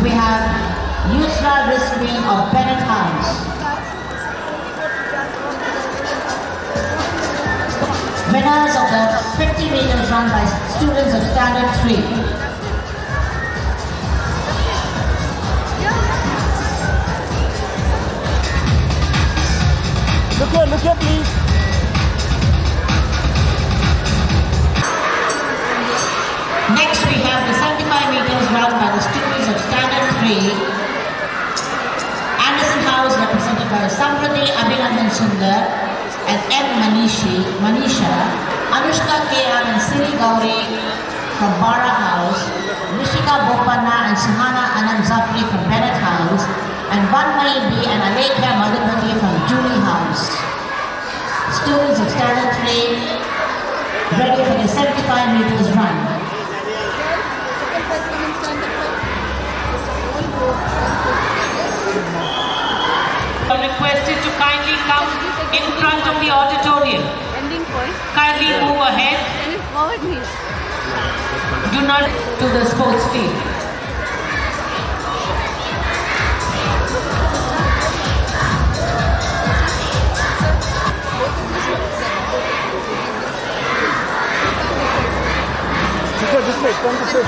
We have Yusra Rizvi of Bennett House. Winners of the 50 meters run by students of Standard 3. Look here, please. Next we have the 75 meters run by the students of Standard 3. Anderson House represented by Samruddhi Abhinandan Sundar and M. Manisha, Anushka K.M. and Siri Gauri from Bara House, Rishika Bopanna and Suhana Anand Zafri from Bennett House, and Vanmai B. and Alekhya Madhupati from Julie House. Students of Standard 3 ready for the 75 meters run. Requested to kindly come in front of the auditorium. Kindly move ahead. Do not to the sports field. This way, come this way.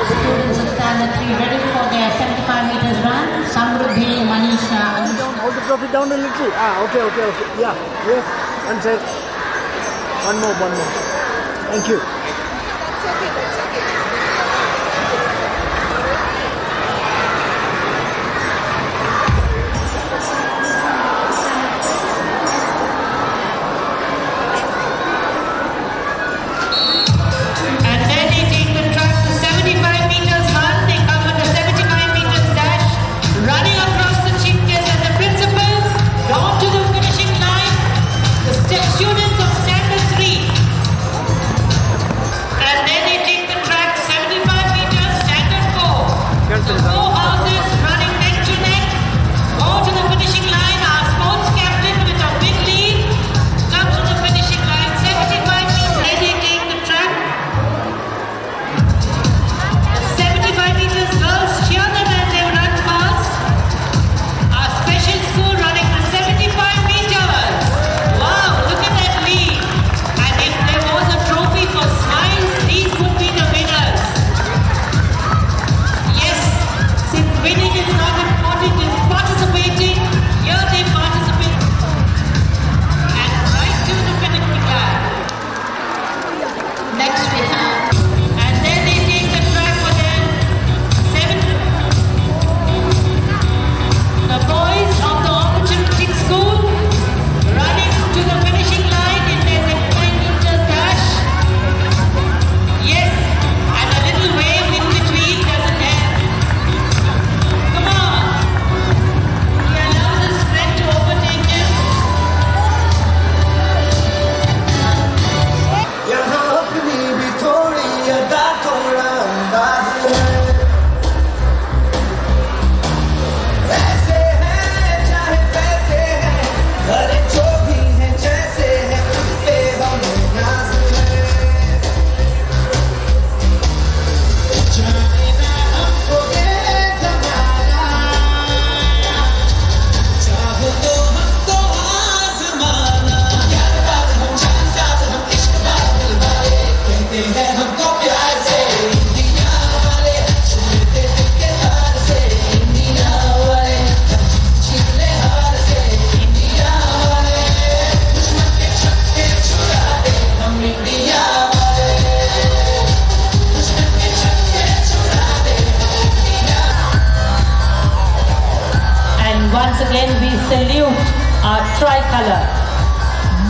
Students of Standard 3 ready for their 75 meters run. Samruddhi, Manisha. Hold the trophy down a little. Okay. Yeah. One side. One more. Thank you. That's okay. And then they take the track to 75 meters run. They come with the 75 meters dash, running across the chieftains and the principals, down to the finishing line. The students of Standard 3. And then they take the track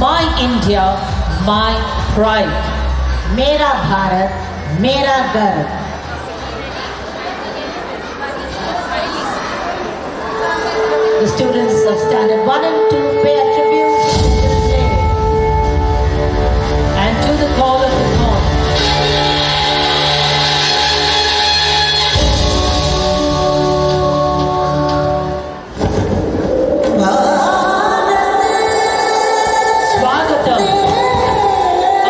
My India, my pride. मेरा भारत, मेरा गर्व. The students of Standard 1 and 2 pay a tribute to Children's Day. And to the call of the call. Swagatam,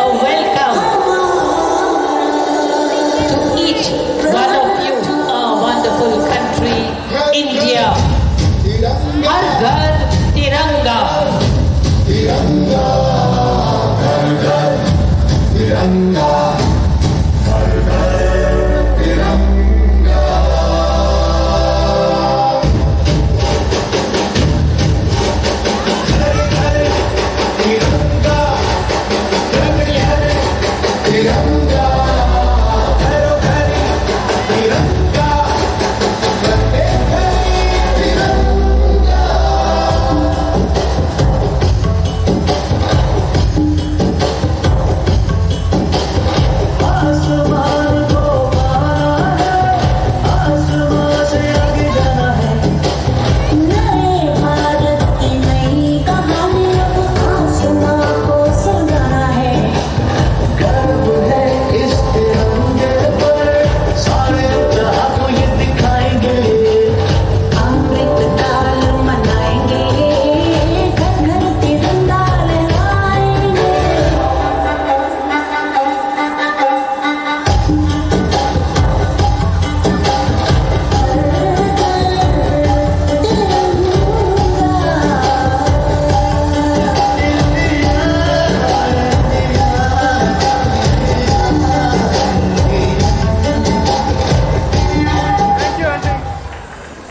a welcome to each one of you, our wonderful country, India. Har Ghar Tiranga.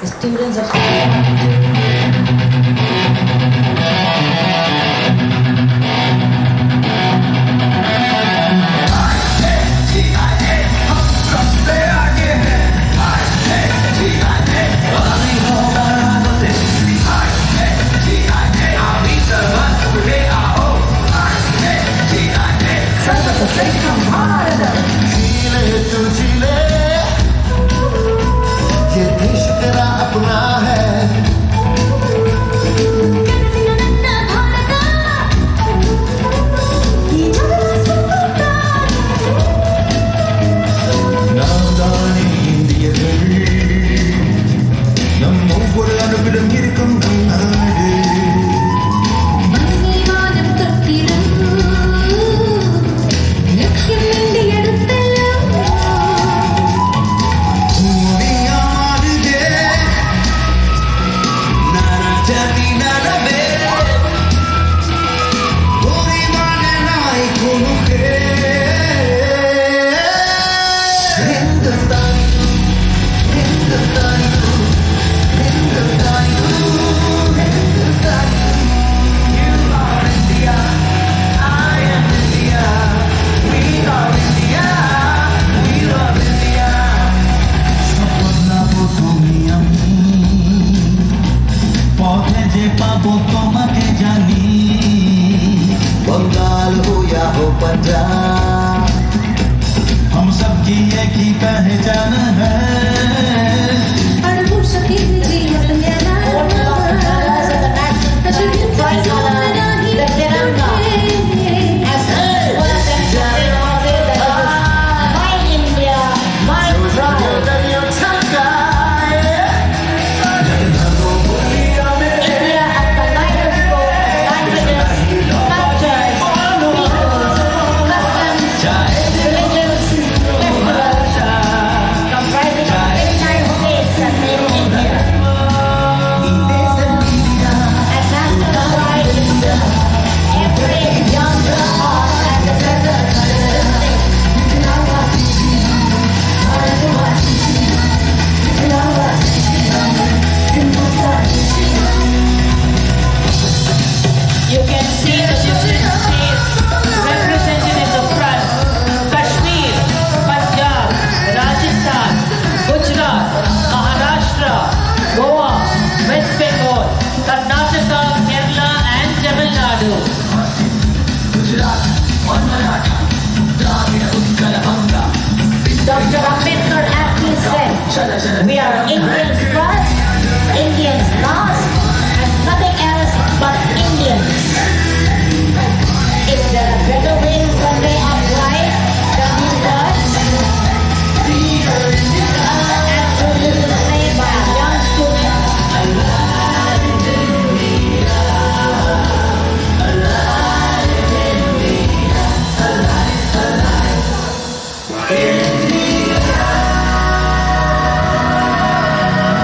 The students of ये देश तेरा अपना है. நாதானே இந்தியர்கள், நம் ஒவ்வொரு அணுவிலும் இருக்கும் நம் நாடு. बंगाल हो या हो पंजाब, हम सबकी एक ही पहचान है. West Bengal, Karnataka, Kerala and Tamil Nadu. We are Indians first, Indians last, and nothing else but Indians. Is there a better way to convey our pride than these words? And so this is played by a young student.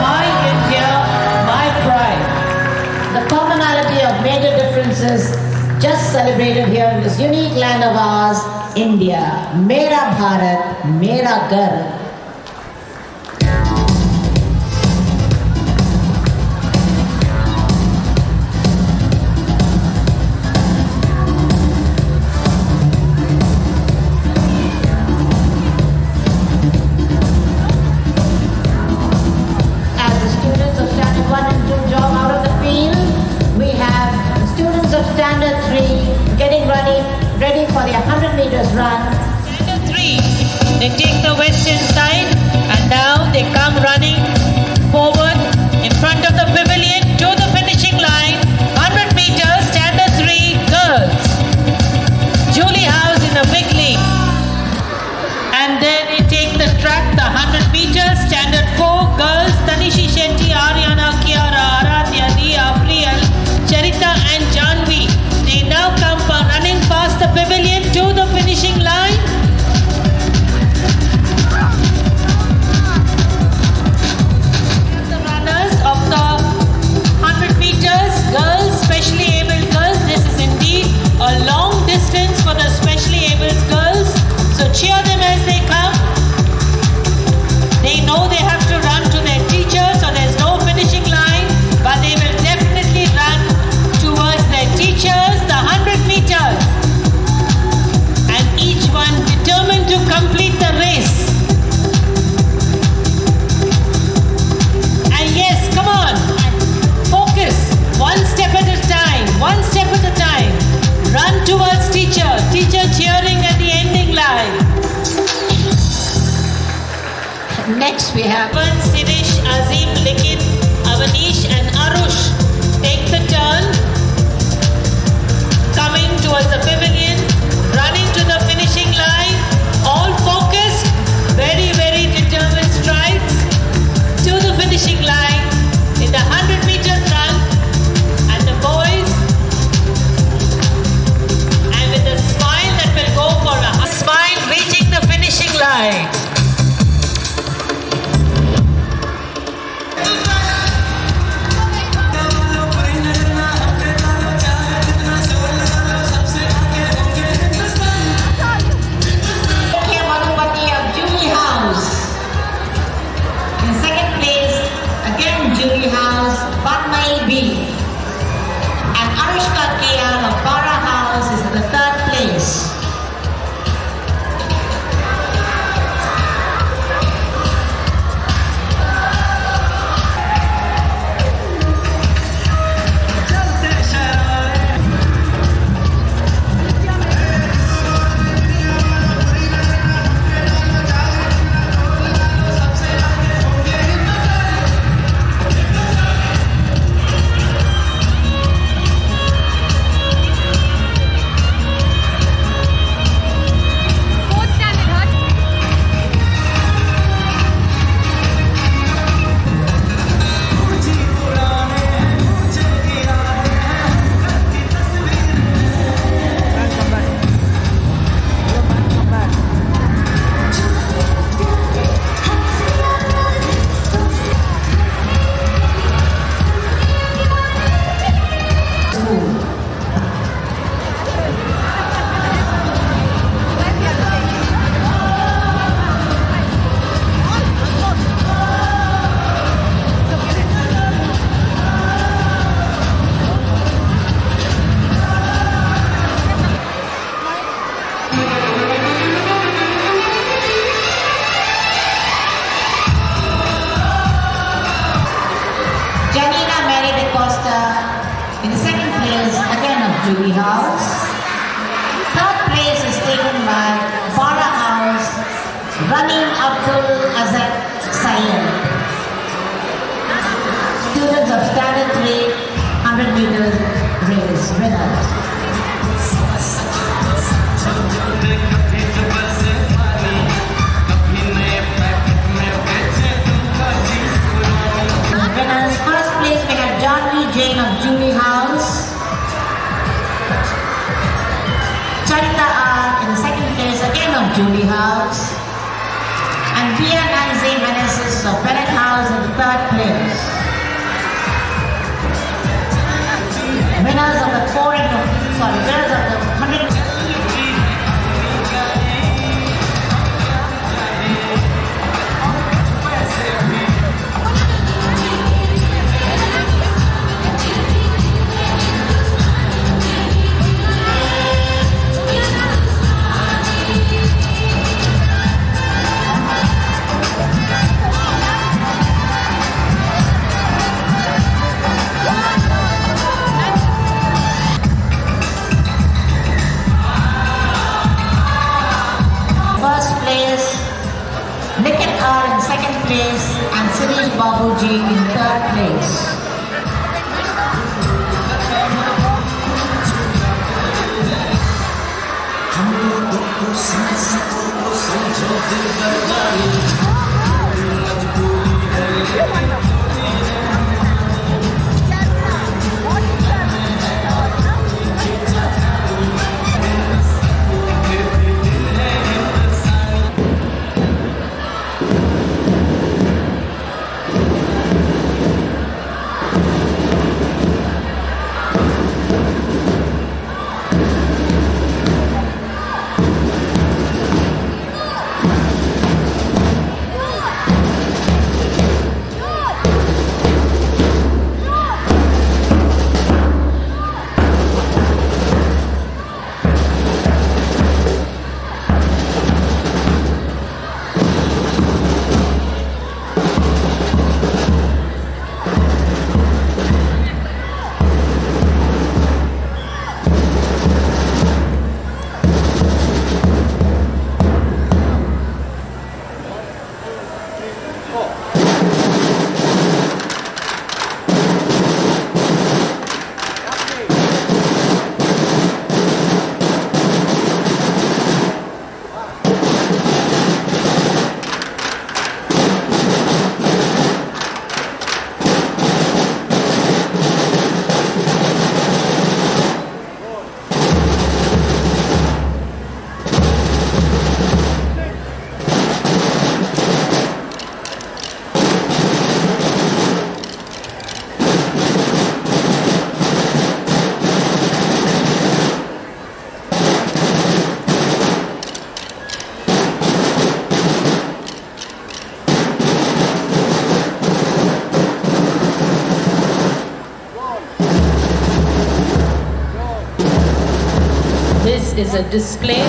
My India, my pride. The commonality of major differences just celebrated here in this unique land of ours, India. Mera Bharat, Mera Garv. As the students of Standard 1 and 2 jog out of the field, we have the students of Standard 3 getting ready for their 100 meters run. Standard 3, they take the western side and now they come running forward in front of the pavilion to the finishing line. 100 meters, Standard 3 girls. Julie House in the big lead. And then they take the track, the 100 meters, Standard 4 girls. Tanishi Shetty, Ariana, Kiara, Aradhya, Dia, Priyal, Charita and Janvi. They now come running past the pavilion to the finishing line. The runners of the 100 meters, girls, specially abled girls. This is indeed a long distance for the specially abled girls. So cheer them as they come. They know they have to run to their teacher, so there's no finishing line, but they will definitely run towards their teachers, the 100 meters. And each one determined to complete the race. And yes, come on, focus, one step at a time, one step at a time. Run towards teacher, teacher cheering at the ending line. Next we have Sinesh, Azim, Likit, Avanish and Arush take the turn, coming towards the pavilion, running to the finishing line, all focused, very, very determined strides to the finishing line in the 100 meters run. And the boys, and with a smile that will go for a smile, reaching the finishing line. Julie House, Batmai B. And Arushka Kian of Bara House is in the 3rd place. In the 2nd place, again of Julie House. 3rd place is taken by Bara House, running Abdul Azad Sayyid. winners. Winners, first place we have John V. Jain of Julie House. Charita R in second place again of Julie House. And Pia Nancy Meneses of Bennett House in third place. Winners of the winners of the 100. Nikhil R in second place and Sirish Babuji in third place. This is a display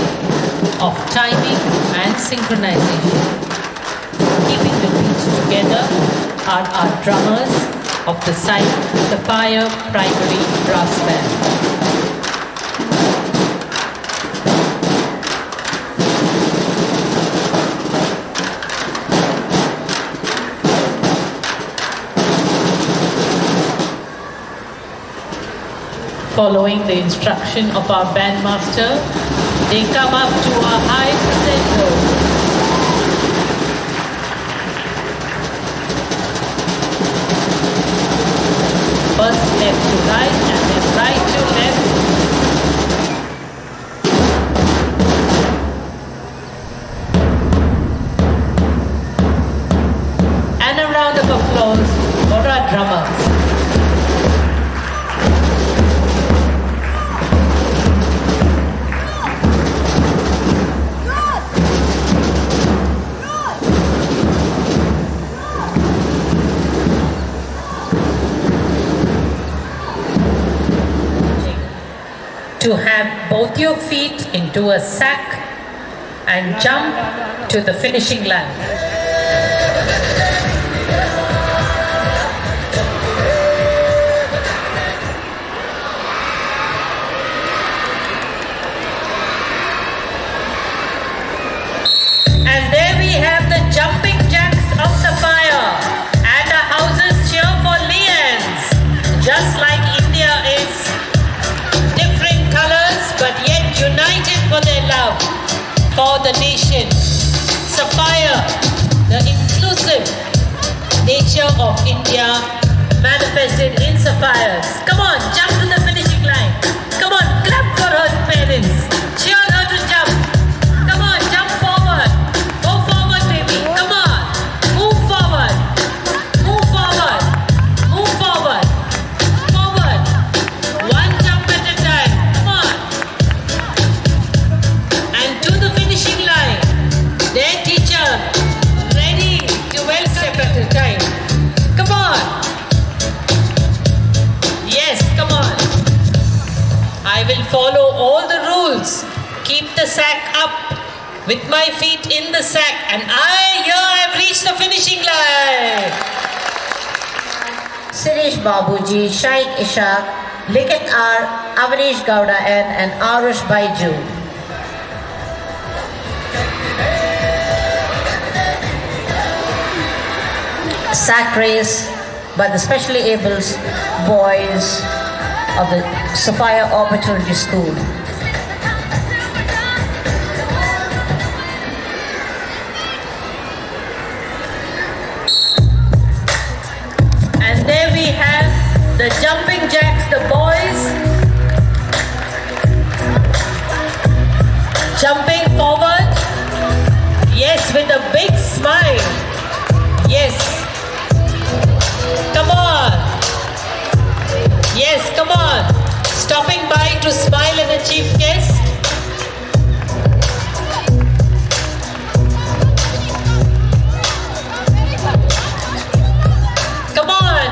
of timing and synchronization. Keeping the beats together are our drummers of the Sophia Primary Brass Band. Following the instruction of our bandmaster, they come up to a high crescendo. First left to right and then right to left. And a round of applause for our drummers. To have both your feet into a sack and jump to the finishing line. And there we have the jumping jacks of Sophia, and the houses cheer for Lions, just like India is the nation. Sophia, the inclusive nature of India manifested in Sophia's. Come on, jump to the finishing line. Come on, clap for her parents. Cheer her to jump. Come on, jump forward. Go forward, baby. Come on. Move forward. Move forward. Move forward. Forward. One jump at a time. Come on. And to the finishing line. Their teacher, ready to well step at a time. Come on. Yes, come on. I will follow all the rules. Keep the sack up with my feet in the sack, and I have reached the finishing line. Sirish Babuji, Shaikh Ishaq, Likat R, Avanish Gowda N, and Arush Baiju. Sack race by the specially able boys of the Sophia Opportunity School. And there we have the jumping jacks, the boys jumping forward. Yes, with a big smile. Yes. Come on. Yes, come on. Stopping by to smile at the chief guest. Come on.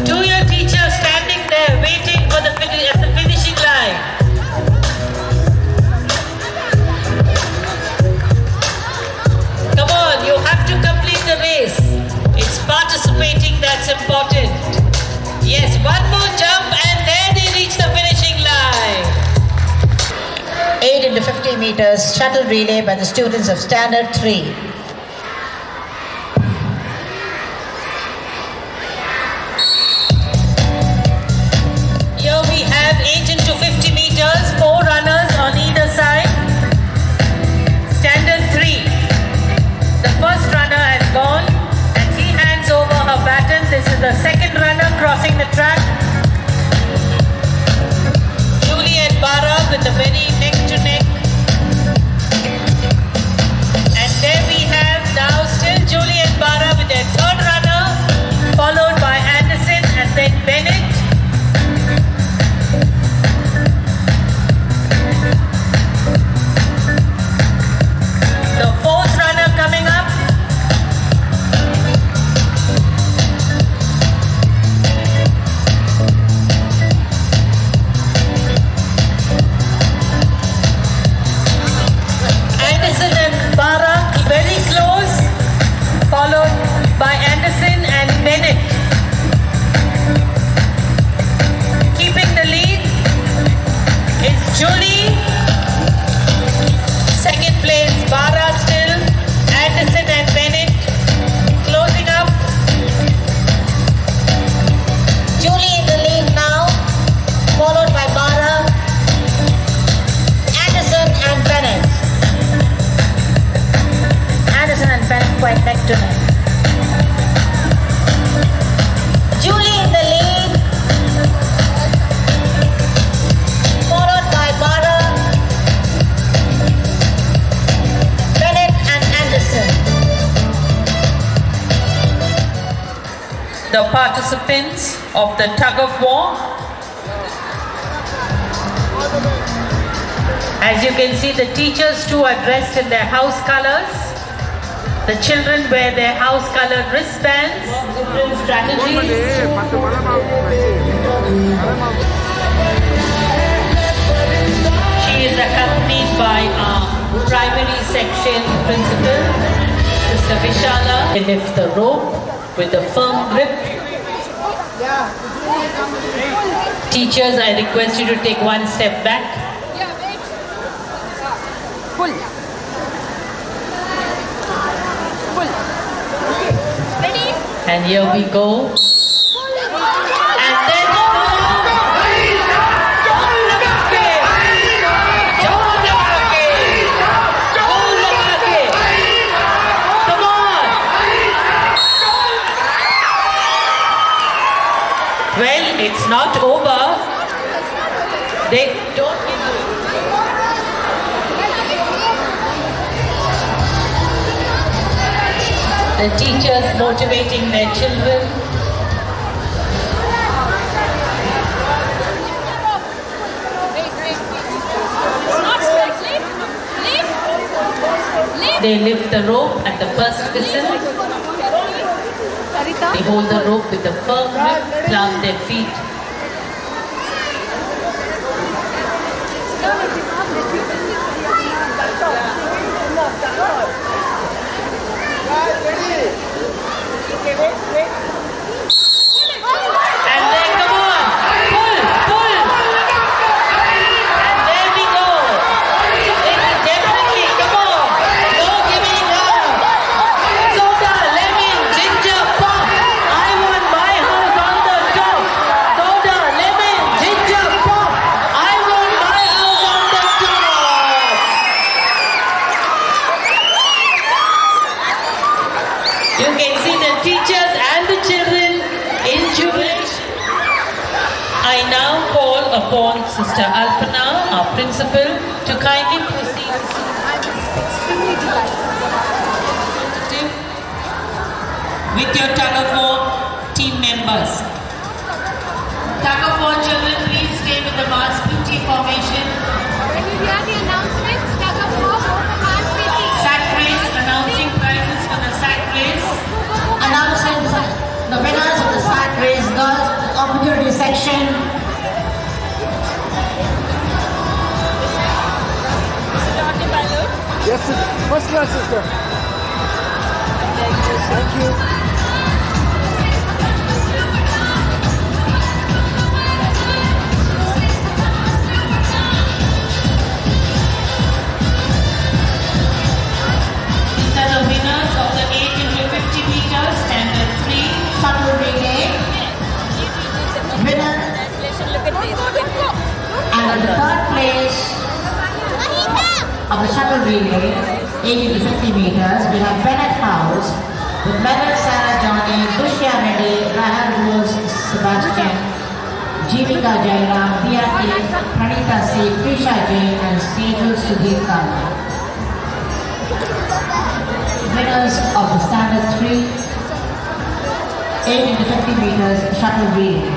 To your teacher standing there waiting for the at the finishing line. Come on, you have to complete the race. It's participating that's important. Yes, one more jump and there they reach the finishing line. 8 into 50 meters shuttle relay by the students of Standard 3. Here we have 8 into 50 meters, 4 runners on either side. Standard 3. The first runner has gone and he hands over her baton. This is the second runner crossing the track. Julie and Bara with the very neck to neck. And there we have now still Julie and Bara with their third runner, followed by Anderson and then Bennett. The fourth runner coming up. Anderson and Bara very close, followed by Anderson and Bennett. Keeping the lead is Julie. Second place, Bara still. Anderson and Bennett closing up. Julie in the lead now, followed by Bara, Anderson and Bennett. Anderson and Bennett quite neck to neck. Julie in the lead, followed by Bara, Bennett and Anderson. The participants of the tug of war. As you can see, the teachers too are dressed in their house colors. The children wear their house colored wristbands. Different strategies. She is accompanied by our primary section principal, Sister Vishala. They lift the rope with a firm grip. Teachers, I request you to take one step back. And here we go. And then Don't look at The teachers motivating their children. They lift the rope at the first whistle. They hold the rope with a firm grip, plant their feet. And then come on, pull, pull. And there we go. Definitely, come on. No giving up. Soda, lemon, ginger, pop. I want my house on the top. Soda, lemon, ginger, pop. I want my house on the top. You can see the teachers and the children in jubilation. I now call upon Sister Alpana, our principal, to kindly proceed. With your tug-of-war team members. Tug-of-war children, please stay with the Mars PT formation. Sack race, announcing prizes for the sack race. Announcing the winners of the sack race girls opportunity section. Yes, first class, sister. Thank you. These are the winners of the 8 into 50 meters standard 3 Shuttle relay. Winner. And in the third place of the shuttle relay, 80 to 50 meters, we have Bennett House with Leonard, Sarah Johnny, Dushya Reddy, Rahul Rose, Sebastian, Jeevika Jairam, Pia K, Pranita C, Prisha Jain, and Sejul Sudhir Kala. Winners of the standard 3, 8 into 50 meters shuttle relay.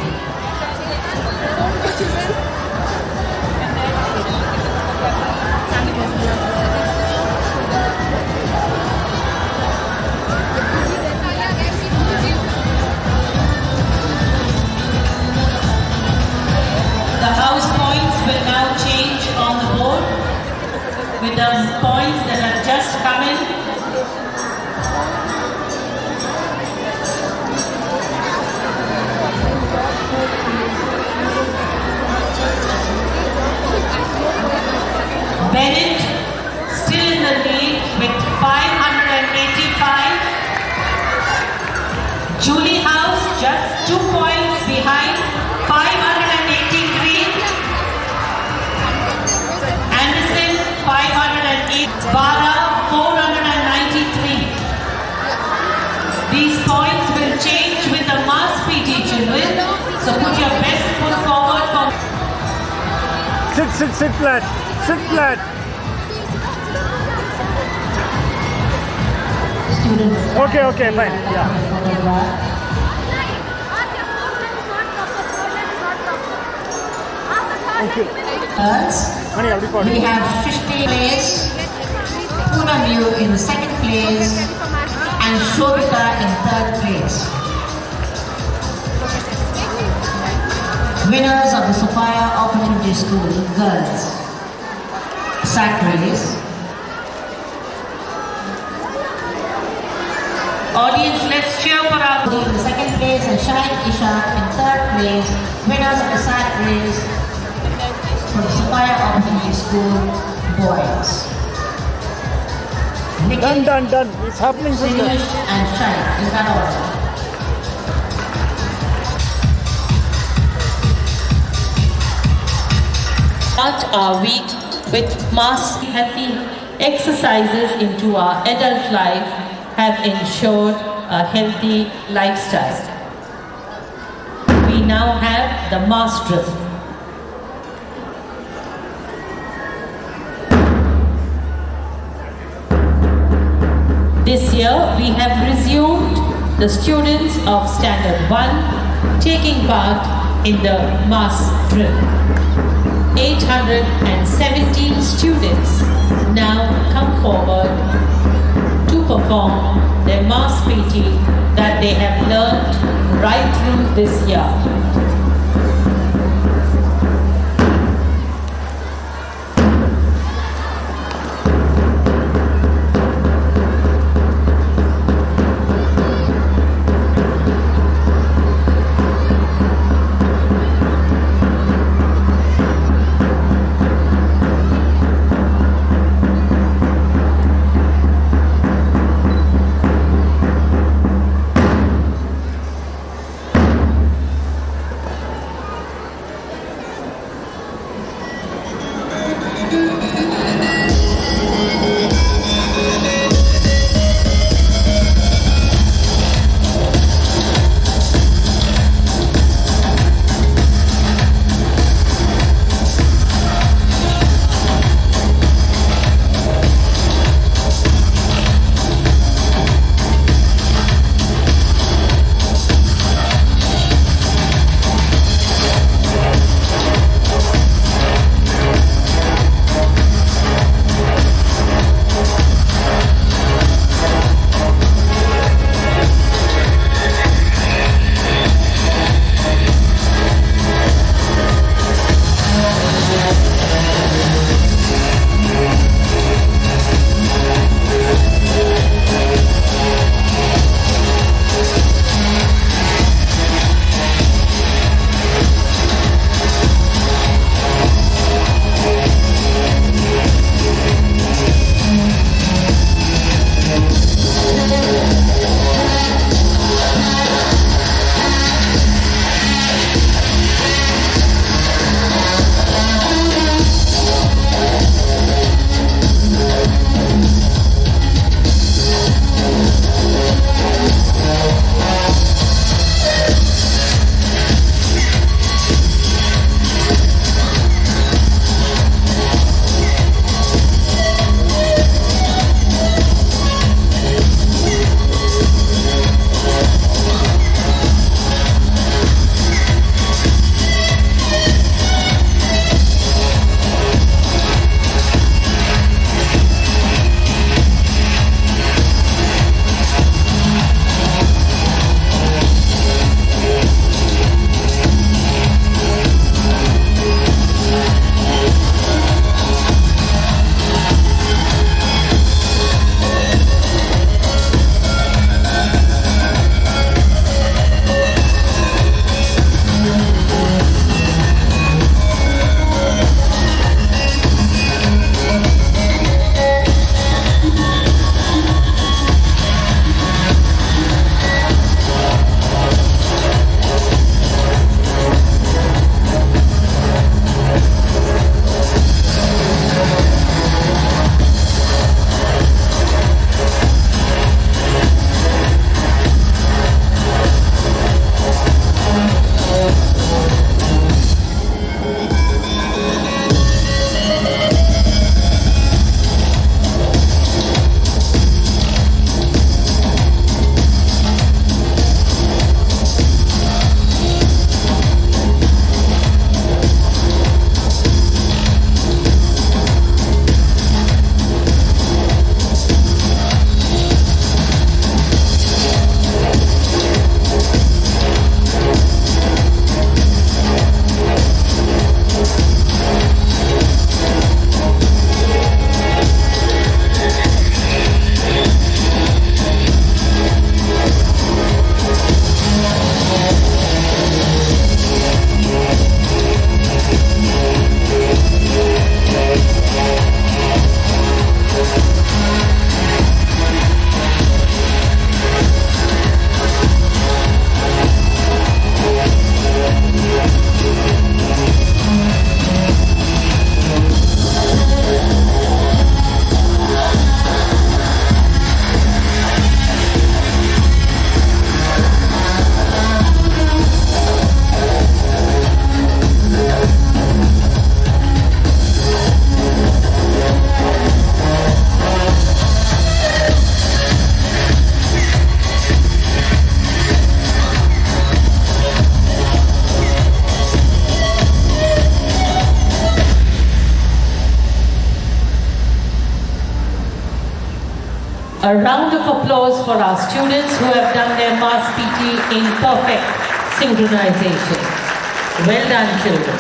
The house points will now change on the board with the points that have just come in. Bennett still in the lead with 585. Julie House just 2 points behind, 583. Anderson 508. Bara 493. These points will change with the Mars PT children. So put your best foot forward for. Sit flat. Sit flat. Okay, fine. Yeah. Okay. We have 50 place, Poonam in the second place, and Shobita in third place. Winners of the Sophia Opportunity School girls sack race. Audience, let's cheer for our In the second place and Shahid Ishaq in third place. Winners of the sack race from the Sophia Opportunity School boys. Done. It's happening, sister. Sinish and Shahid in that order. Start our week with mass healthy exercises into our adult life have ensured a healthy lifestyle. We now have the mass drill. This year we have resumed the students of Standard 1 taking part in the mass drill. 817 students now come forward to perform their mass PT that they have learned right through this year. A round of applause for our students who have done their mass PT in perfect synchronization. Well done, children.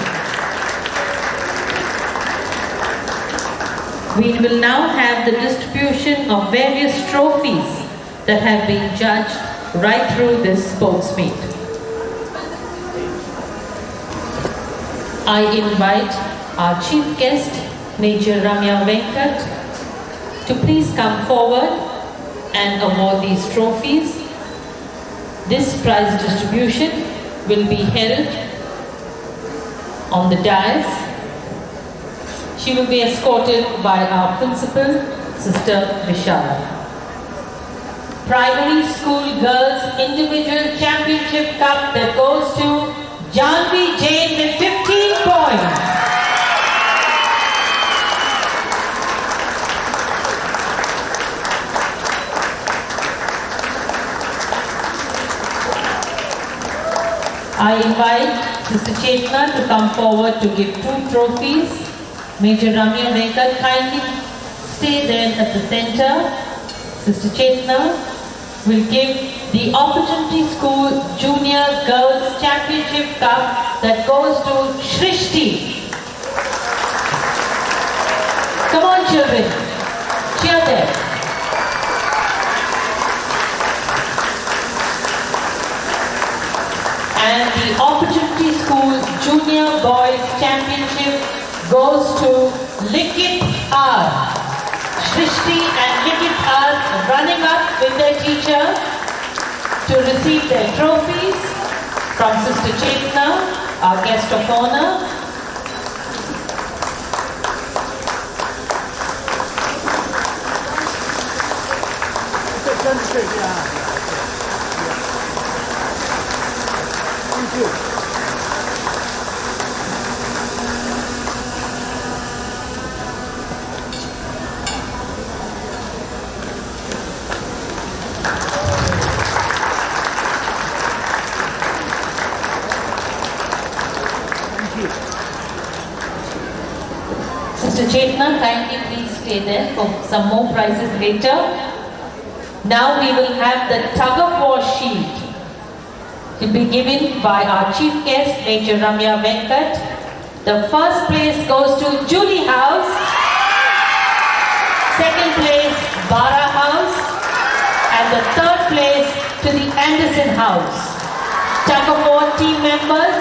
We will now have the distribution of various trophies that have been judged right through this sports meet. I invite our chief guest, Major Ramya Venkat, to please come forward and award these trophies. This prize distribution will be held on the dais. She will be escorted by our principal, Sister Vishala. Primary School Girls Individual Championship Cup that goes to Janvi Jain with 15 points. I invite Sister Chetna to come forward to give 2 trophies. Major Ramya Venkat, kindly stay there at the center. Sister Chetna will give the Opportunity School Junior Girls Championship Cup that goes to Shrishti. Come on, children, cheer them. And the Opportunity School Junior Boys Championship goes to Likit R. Shrishti and Likit are running up with their teacher to receive their trophies from Sister Chetna, our guest of honor. Thank you. Sister Chetna, kindly please stay there for some more prizes later. Now we will have the tug of war shield to be given by our chief guest, Major Ramya Venkat. The first place goes to Julie House. Second place, Bara House. And the third place to the Anderson House. Tug of war team members,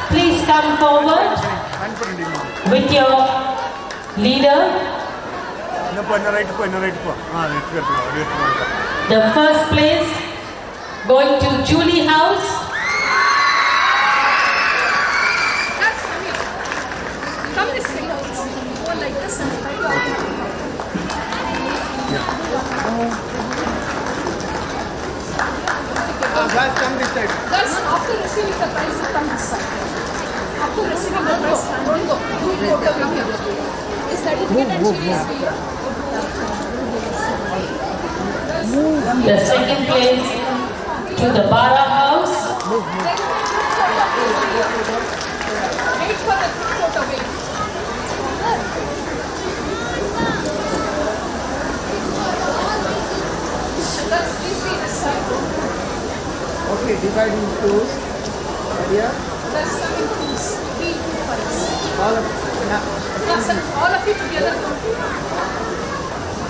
please come forward with your leader. The first place going to Julie House. Come this way. Go like this. Guys, come this side. Guys, after receiving the prize, come this side. After receiving the prize, don't go. Do photo with you. Is certificate and she is here. The second place to the Bara House. Wait for the photo. Wait. Let's please be this side. Okay, divide into two. Area. Let's come in twos. Be two fights. All of Yes, sir. All of you together.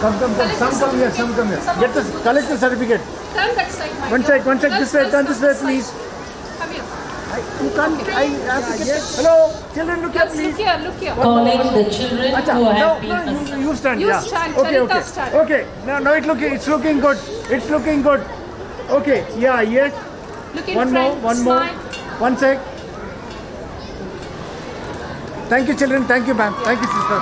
Come. Some come here, some come here. Get the collect the certificate. Turn that side, my One dear. side, this way, turn this way, please. Come here. You can't, I have to get. Hello, children, look here, Let's please. look here. Calling the children who have been assigned. You stand, You yeah. stand, Okay, Charita okay. stand. Okay, now it's looking good. It's looking good. Okay, yeah, yes. Look in One front. more. Smile. One sec. Thank you, children. Thank you, ma'am. Thank you, sister.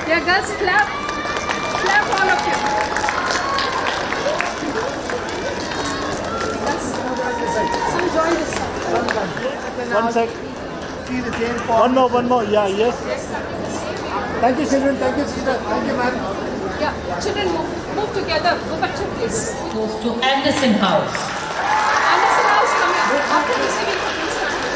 Yeah, girls, clap. all of you. Some join this side. One sec. One more. Yeah, yes. Thank you, children. Thank you, sister. Thank you, ma'am. Yeah, children move together. Go back to place. Goes to Anderson House. Anderson House, come here. After receiving her, please stand.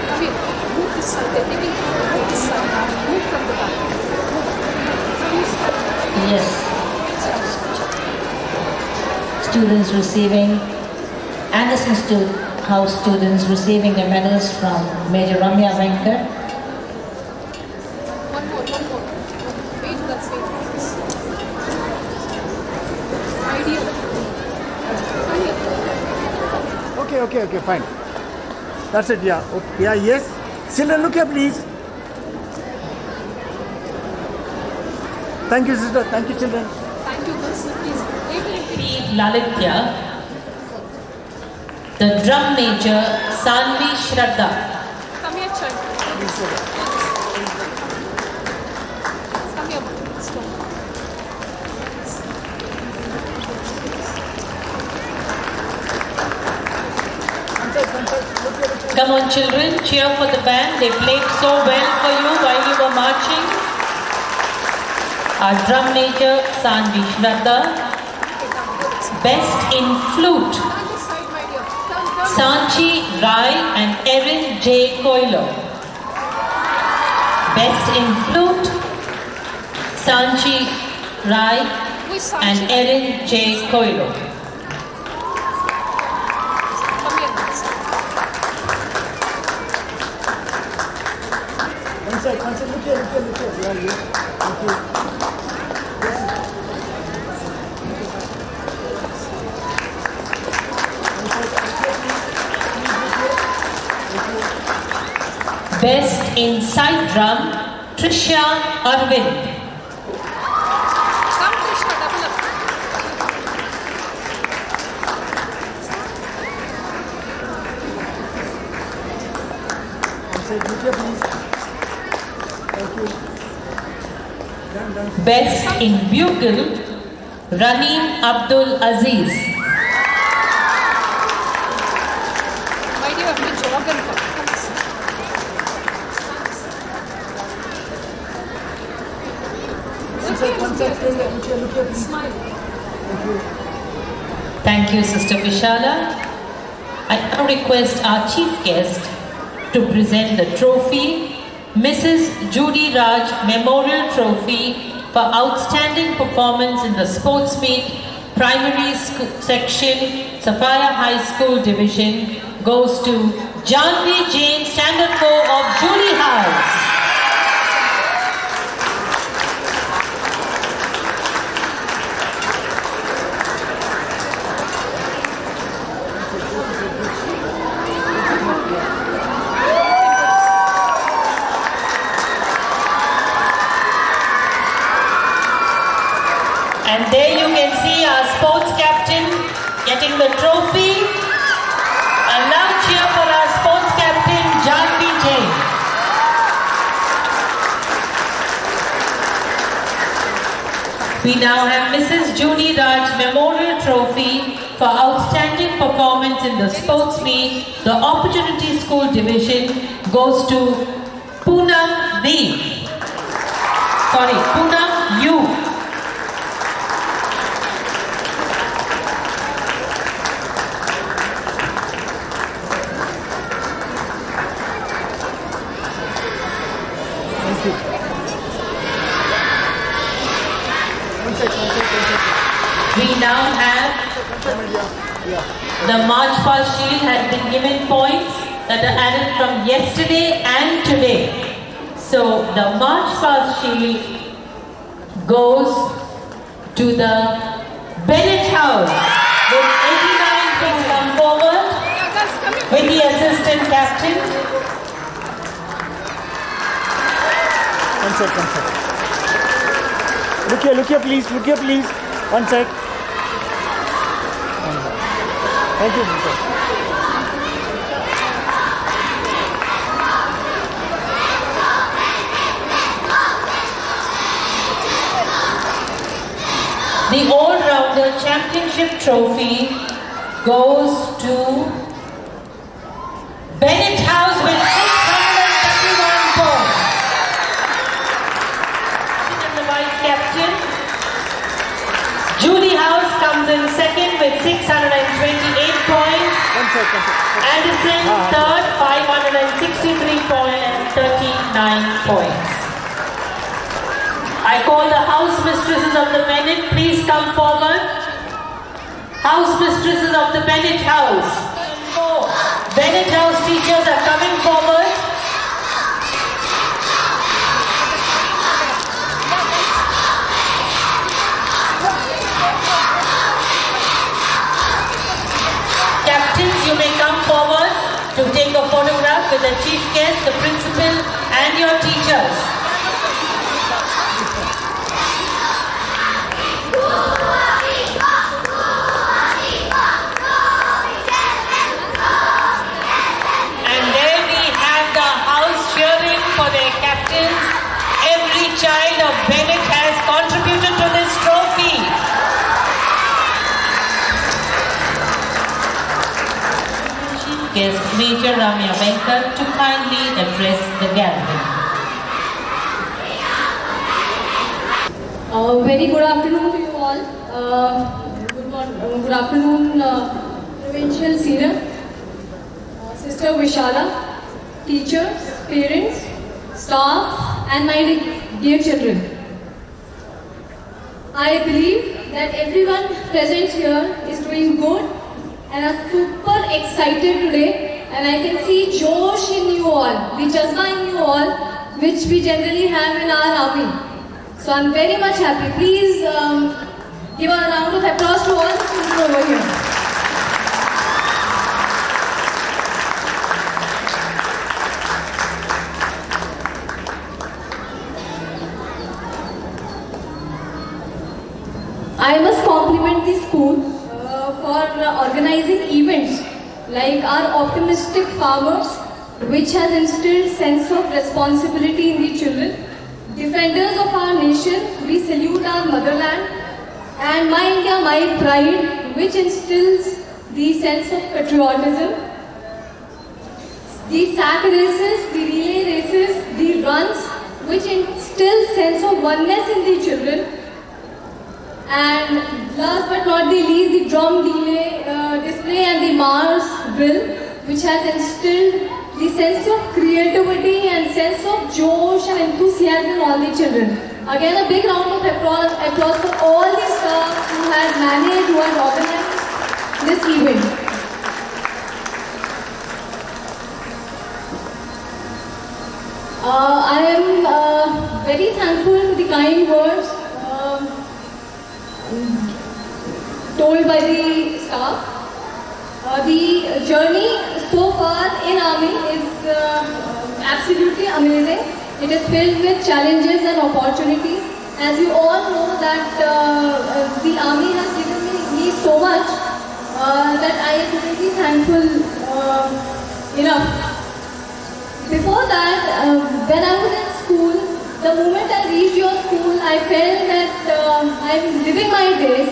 Come here. Move this side. They're taking from this side. Move from the back. Yes. Students receiving, Anderson House students receiving the medals from Major Ramya Venkat. One more. Wait, let's wait. Ideal. Okay, fine. That's it, yeah. Okay, yeah, yes. Children, look here, please. Thank you, sister. Thank you, children. Thank you, girls. Please. Lalitya. The drum major, Sanvi Shraddha. Come here, child. Come here, let's go. Come on, children, cheer for the band. They played so well for you while you were marching. Our drum major, Sanvi Shraddha. Best in flute, Turn this side, my dear. Turn. Sanchi Rai and Erin J. Coelho. Best in flute, Sanchi Rai Who is Sanchi? and Erin J. Coelho. Come here, girls. One sec. Look here. Yeah, yeah. Thank you. Best in side drum, Trisha Arvind. Come, Krishna, double up. One sec. Look here, please. Thank you. Done. Best in bugle, Raneem Abdul Aziz. My dear, have to jog and come. Come this side. One sec. Look here, please. Smile. Thank you. Thank you, Sister Vishala. I now request our chief guest to present the trophy, Mrs. Judy Raj Memorial Trophy for outstanding performance in the sports meet, primary section, Sophia High School division, goes to Janvi Jain, Standard 4 of Judy House. And there you can see our sports captain getting the trophy. A loud cheer for our sports captain, Janvi Jain. We now have Mrs. Judy Raj Memorial Trophy for outstanding performance in the sports meet. The Opportunity School Division goes to Poonam B. Sorry, Poonam U. We now have the March Past Shield has been given points that are added from yesterday and today. So the March Past Shield goes to the Bennett House. With 89, please come forward. Yeah, guys, come captain. One sec. Look here, please. One sec. Thank you, sir. The all-rounder championship trophy goes to Bennett House with 631 points. And the vice captain, Judy House comes in second with 628 points. One sec. Anderson third, 563 points and 39 points. I call the house mistresses of the Bennett, please come forward. House mistresses of the Bennett House. Bennett House teachers are coming forward. Captains, you may come forward to take a photograph with the chief guest, the principal and your teachers. For their captains, every child of Bennett has contributed to this trophy. Chief guest Major Ramya Venkat to kindly address the gathering. Very good afternoon to you all. Good afternoon, Provincial Senior, Sister Vishala, teachers, parents, staff and my dear children. I believe that everyone present here is doing good and are super excited today, and I can see Josh in you all, the Jazba in you all, which we generally have in our army. So I'm very much happy. Please give a round of applause to all the children over here. I must compliment the school for organizing events like our optimistic farmers, which has instilled sense of responsibility in the children. Defenders of our nation, we salute our motherland, and My India, My Pride, which instills the sense of patriotism. The sack races, the relay races, the runs, which instills sense of oneness in the children. And last but not the least, the drum display and the Mars drill, which has instilled the sense of creativity and sense of josh and enthusiasm in all the children. Again, a big round of applause for all the staff who had managed, who had organized this event. I am very thankful to the kind words told by the staff. The journey so far in Army is absolutely amazing. It is filled with challenges and opportunities. As you all know that the Army has given me so much that I am really thankful enough. Before that, when I was in school, the moment I reached your school, I felt that I am living my days,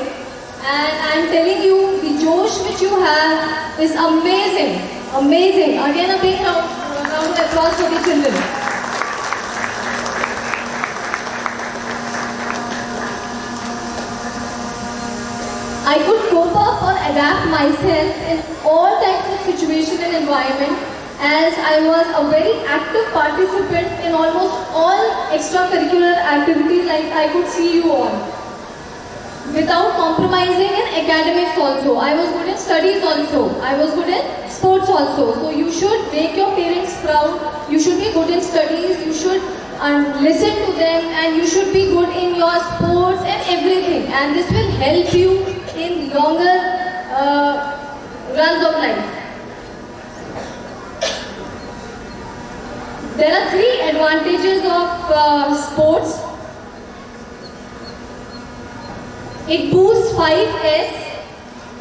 and I am telling you, the josh which you have is amazing, amazing. Again, a big round of applause for the children. I could cope up or adapt myself in all types of situation and environment, as I was a very active participant in almost all extracurricular activities, like I could see you all. Without compromising in academics also. I was good in studies also. I was good in sports also. So you should make your parents proud. You should be good in studies. You should listen to them, and you should be good in your sports and everything. And this will help you in longer runs of life. 5S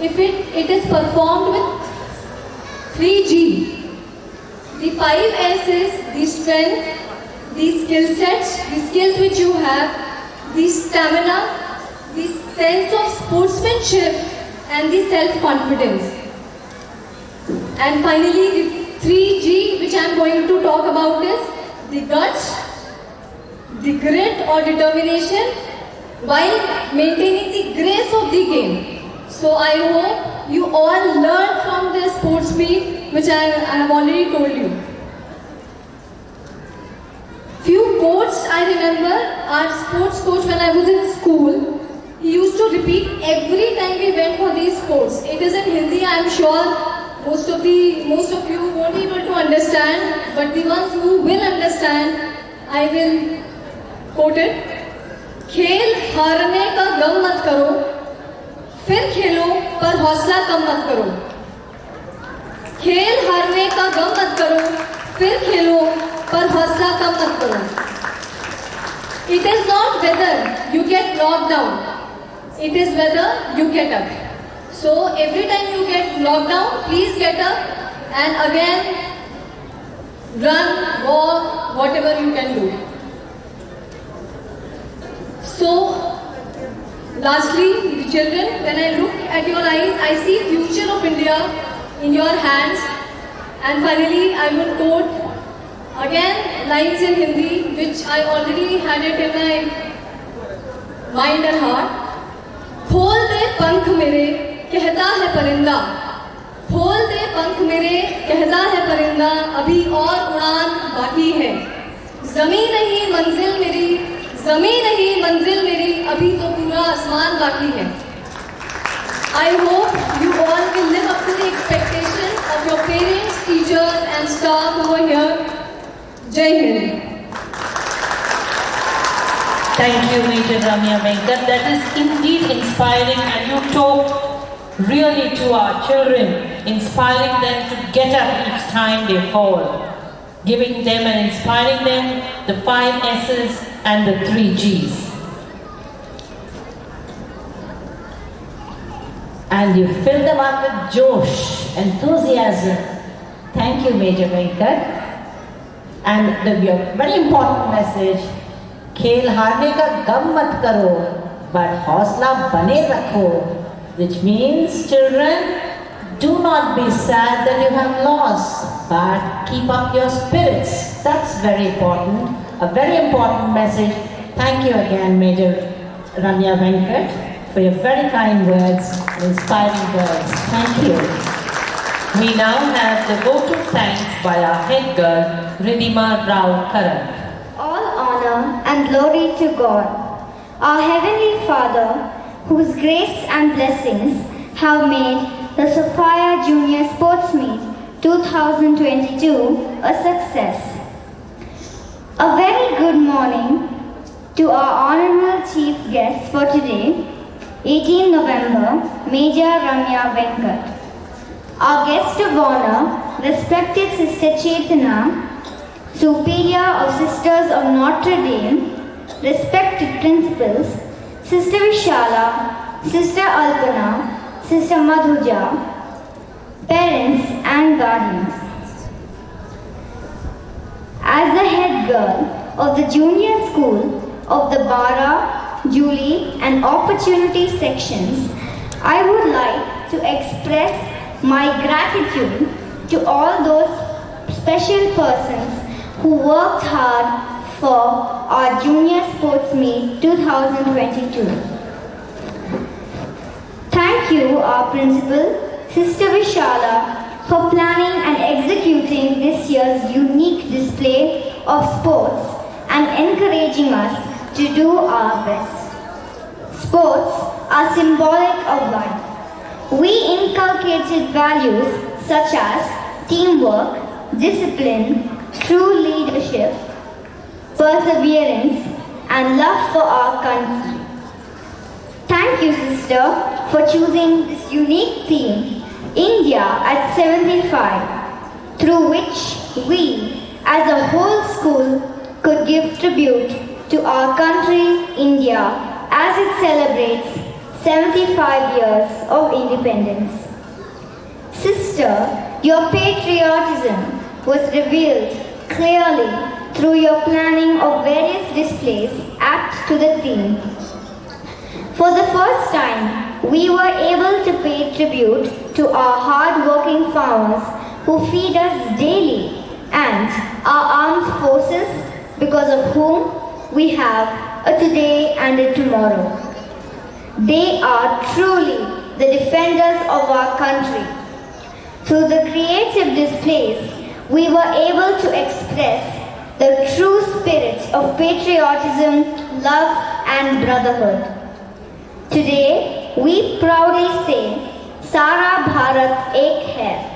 if it is performed with 3G. The 5S is the strength, the skill sets, the skills which you have, the stamina, the sense of sportsmanship and the self-confidence. And finally, the 3G which I am going to talk about is the guts, the grit or determination while maintaining the grace of the game. So I hope you all learn from this sports meet which I have already told you. Few quotes I remember, our sports coach when I was in school, he used to repeat every time we went for these sports. It is in Hindi, I am sure most of you won't be able to understand, but the ones who will understand, I will quote it. खेल हारने का गम मत करो, फिर खेलो पर हौसला कम मत करो. खेल हारने का गम मत करो, फिर खेलो पर हौसला कम मत करो. It is not whether you get knocked down, it is whether you get up. So every time you get knocked down, please get up and again run, walk, whatever you can do. So lastly, the children, when I look at your eyes, I see future of India in your hands. And finally, I will quote again lines in Hindi, which I already had it in my mind and heart. खोल दे पंख मेरे कहता है परिंदा, खोल दे पंख मेरे कहता है परिंदा, अभी और उड़ान बाकी है. जमीन नहीं मंजिल मेरी, जमीन नहीं मंजिल मेरी, अभी तो पूरा आसमान बाकी है. I hope you all will live up to the expectation of your parents, teachers and staff over here. Jai Hind. Thank you, Major Ramya Venkat. That is indeed inspiring, and you talk really to our children, inspiring them to get up each time they fall, giving them and inspiring them the 5 S's and the 3 G's. And you fill them up with josh, enthusiasm. Thank you, Major Venkat. And your very important message, खेल हारने का गम मत करो, but हौसला बने रखो, which means, children, do not be sad that you have lost, but keep up your spirits. That's very important, a very important message. Thank you again, Major Ramya Venkat, for your very kind words, inspiring words. Thank you. We now have the vote of thanks by our head girl, Ridhima Rao Karan. All honor and glory to God, our Heavenly Father, whose grace and blessings have made the Sophia Junior Sports Meet 2022 a success. A very good morning to our honorable chief guest for today, 18 November, Major Ramya Venkat. Our guest of honor, respected Sister Chetana, Superior of Sisters of Notre Dame, respected principals, Sister Vishala, Sister Alpana, Sister Madhuja, parents and guardians. As the head girl of the junior school of the Bara, Julie and Opportunity sections, I would like to express my gratitude to all those special persons who worked hard for our Junior Sports Meet 2022. Thank you, our principal, Sister Vishala, for planning and executing this year's unique display of sports and encouraging us to do our best. Sports are symbolic of life. We inculcated values such as teamwork, discipline, true leadership, perseverance, and love for our country. Thank you, sister, for choosing this unique theme, India at 75, through which we, as a whole school, could give tribute to our country, India, as it celebrates 75 years of independence. Sister, your patriotism was revealed clearly through your planning of various displays apt to the theme. For the first time, we were able to pay tribute to our hard-working farmers who feed us daily and our armed forces, because of whom we have a today and a tomorrow. They are truly the defenders of our country. Through the creative displays, we were able to express the true spirit of patriotism, love and brotherhood. Today, we proudly say, Sara Bharat Ek Hai.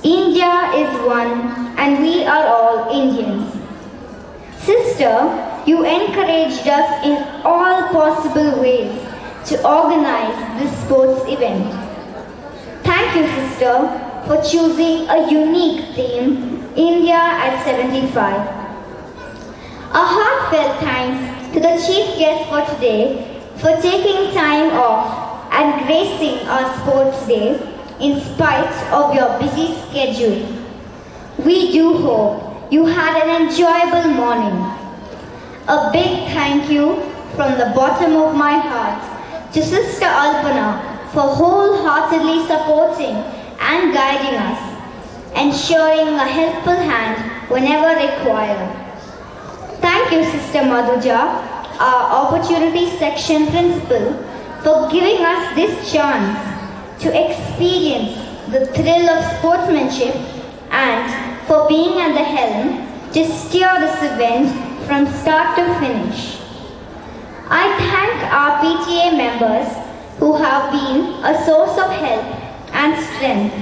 India is one and we are all Indians. Sister, you encouraged us in all possible ways to organize this sports event. Thank you, sister, for choosing a unique theme, India at 75. A heartfelt thanks to the chief guest for today for taking time off and gracing our sports day in spite of your busy schedule. We do hope you had an enjoyable morning. A big thank you from the bottom of my heart to Sister Alpana for wholeheartedly supporting and guiding us, ensuring a helpful hand whenever required. Thank you, Sister Madhuja, our Opportunity Section Principal, for giving us this chance to experience the thrill of sportsmanship and for being at the helm to steer this event from start to finish. I thank our PTA members who have been a source of help and strength.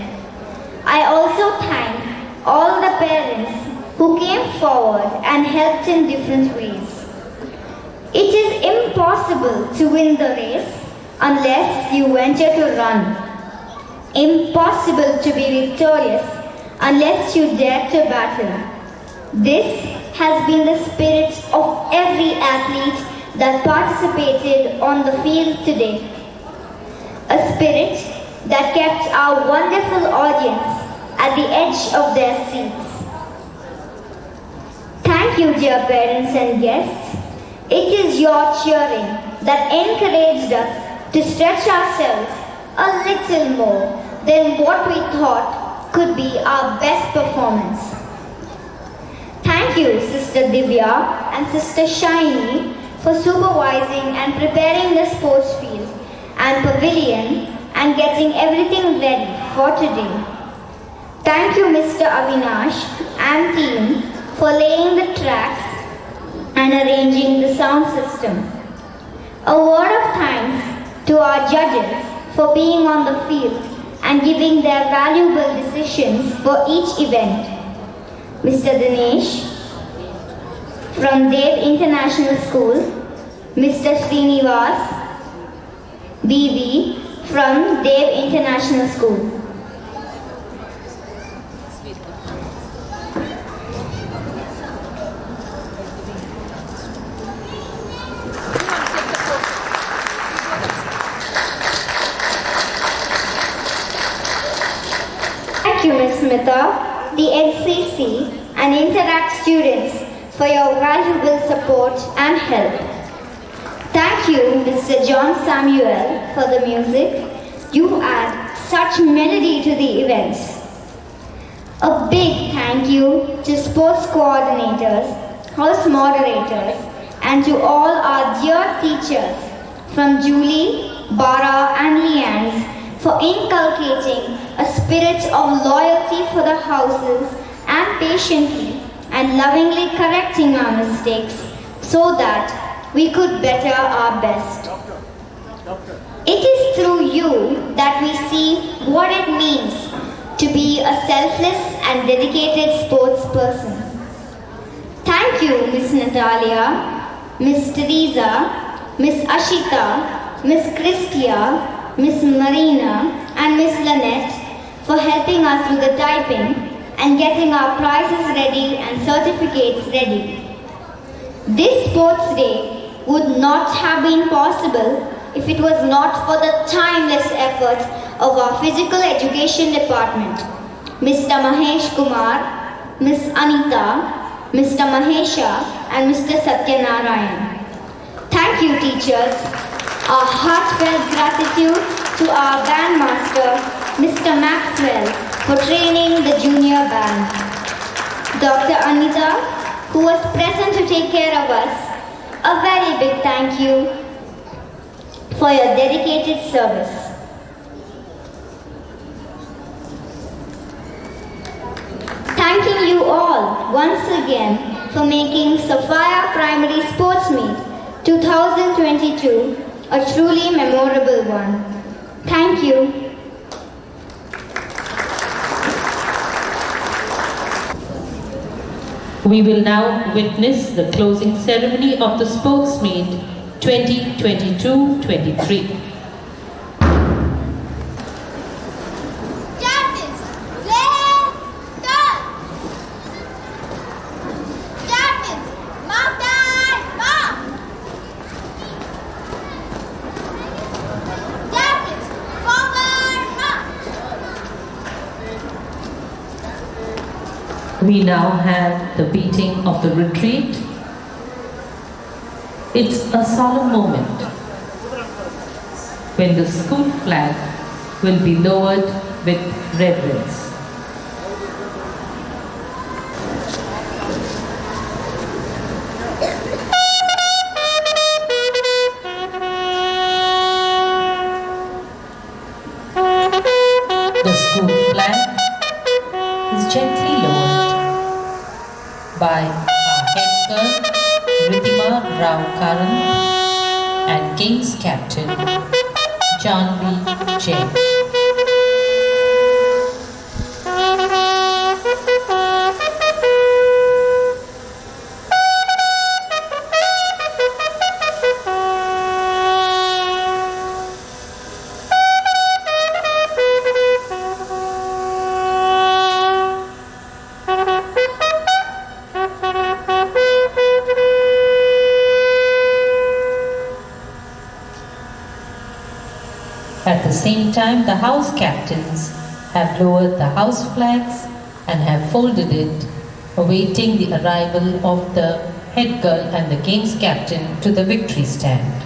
I also thank all the parents who came forward and helped in different ways. It is impossible to win the race unless you venture to run. Impossible to be victorious unless you dare to battle. This has been the spirit of every athlete that participated on the field today. A spirit that kept our wonderful audience at the edge of their seats. Thank you, dear parents and guests. It is your cheering that encouraged us to stretch ourselves a little more than what we thought could be our best performance. Thank you, Sister Divya and Sister Shiny, for supervising and preparing the sports field and pavilion and getting everything ready for today. Thank you, Mr. Avinash and team, for laying the tracks and arranging the sound system. A word of thanks to our judges for being on the field and giving their valuable decisions for each event. Mr. Dinesh from Dev International School, Mr. Srinivas BV from Dev International School. Thank you, Ms. Smita, the NCC and Interact students for your valuable support and help. Thank you, Mr. John Samuel, for the music. You add such melody to the events. A big thank you to sports coordinators, house moderators, and to all our dear teachers from Julie, Bara, and Leanne for inculcating a spirit of loyalty for the houses and patiently and lovingly correcting our mistakes so that we could better our best. It is through you that we see what it means to be a selfless and dedicated sports person. Thank you, Miss Natalia, Miss Teresa, Miss Ashita, Miss Christia, Miss Marina, and Miss Lynette for helping us with the typing and getting our prizes ready and certificates ready. This sports day would not have been possible if it was not for the timeless efforts of our physical education department, Mr. Mahesh Kumar, Miss Anita, Mr. Mahesha, and Mr. Satyanarayan. Thank you, teachers. Our heartfelt gratitude to our bandmaster, Mr. Maxwell, for training the junior band. Dr. Anita, who was present to take care of us, a very big thank you for your dedicated service. Thanking you all once again for making Sophia Primary Sports Meet 2022 a truly memorable one. Thank you. We will now witness the closing ceremony of the Sports Meet 2022-23. We now have the beating of the retreat. It's a solemn moment when the school flag will be lowered with reverence. The school flag is gently lowered by our head girl Ritima Rao Karan and Games Captain Janvi Jain. At the same time, the house captains have lowered the house flags and have folded it, awaiting the arrival of the head girl and the games captain to the victory stand.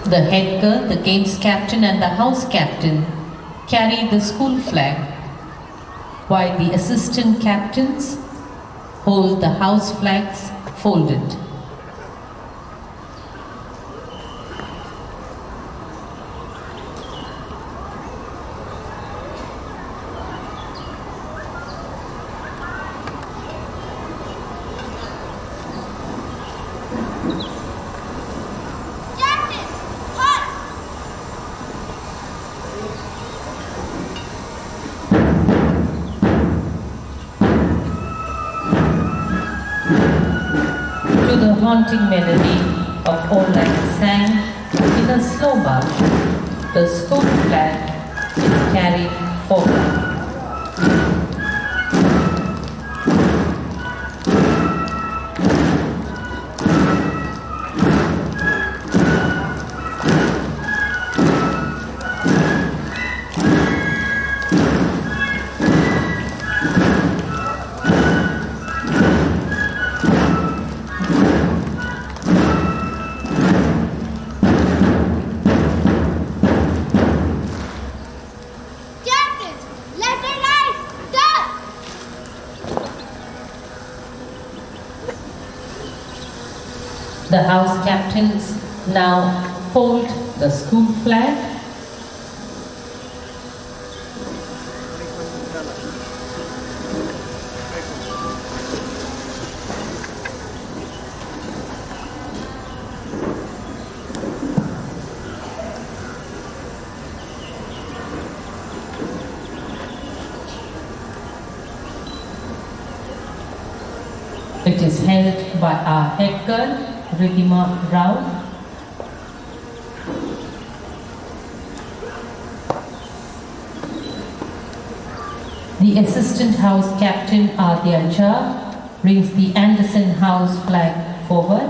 The head girl, the games captain and the house captain carry the school flag, while the assistant captains hold the house flags folded. The haunting melody of All Night Sang in a slow march, the school flag is carried forward. The house captains now fold the school flag. It is held by our head girl, Ridhima Rao. The assistant house captain, Adya Jha, brings the Anderson House flag forward.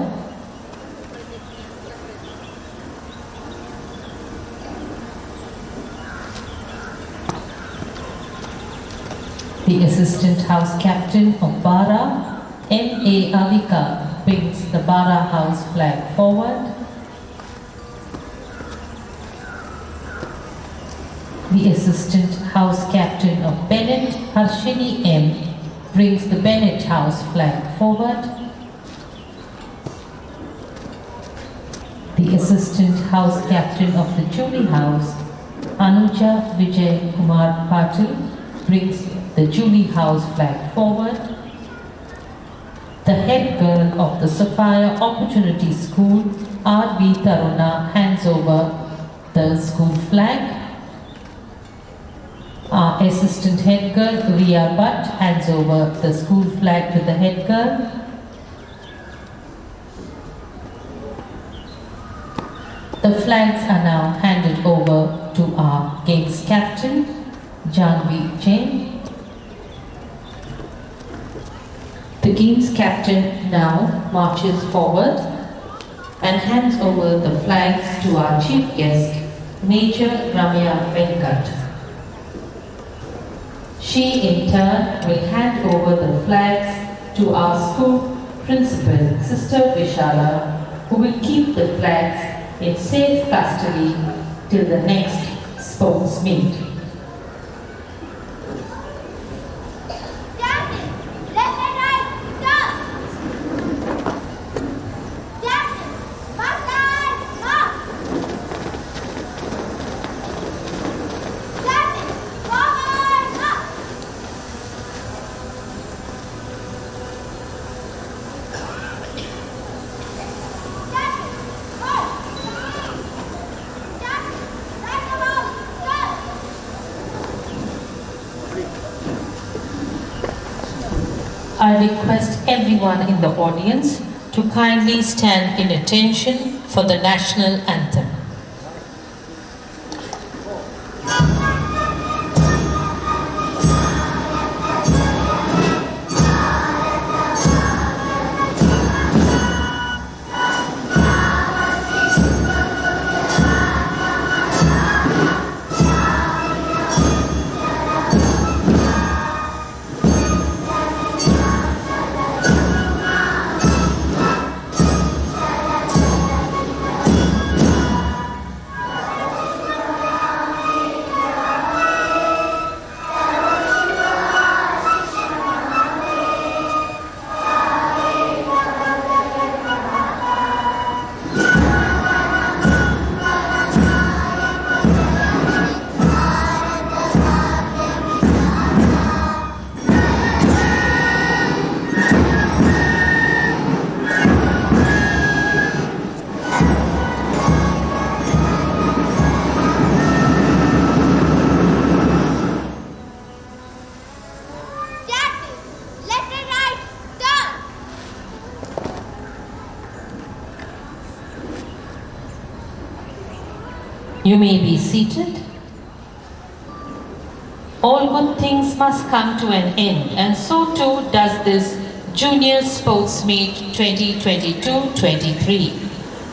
The assistant house captain of Bara, M.A. Avika, brings the Bara House flag forward. The assistant house captain of Bennett, Harshini M, brings the Bennett House flag forward. The assistant house captain of the Julie House, Anuja Vijay Kumar Patil, brings the Julie House flag forward. The head girl of the Sophia Opportunity School, R.V. Taruna, hands over the school flag. Our assistant head girl, Riya Bhatt, hands over the school flag to the head girl. The flags are now handed over to our games captain, Janvi Jain. The games captain now marches forward and hands over the flags to our chief guest, Major Ramya Venkat. She in turn will hand over the flags to our school principal, Sister Vishala, who will keep the flags in safe custody till the next sports meet. I request everyone in the audience to kindly stand in attention for the national anthem. You may be seated. All good things must come to an end, and so too does this Junior Sports Meet 2022-23.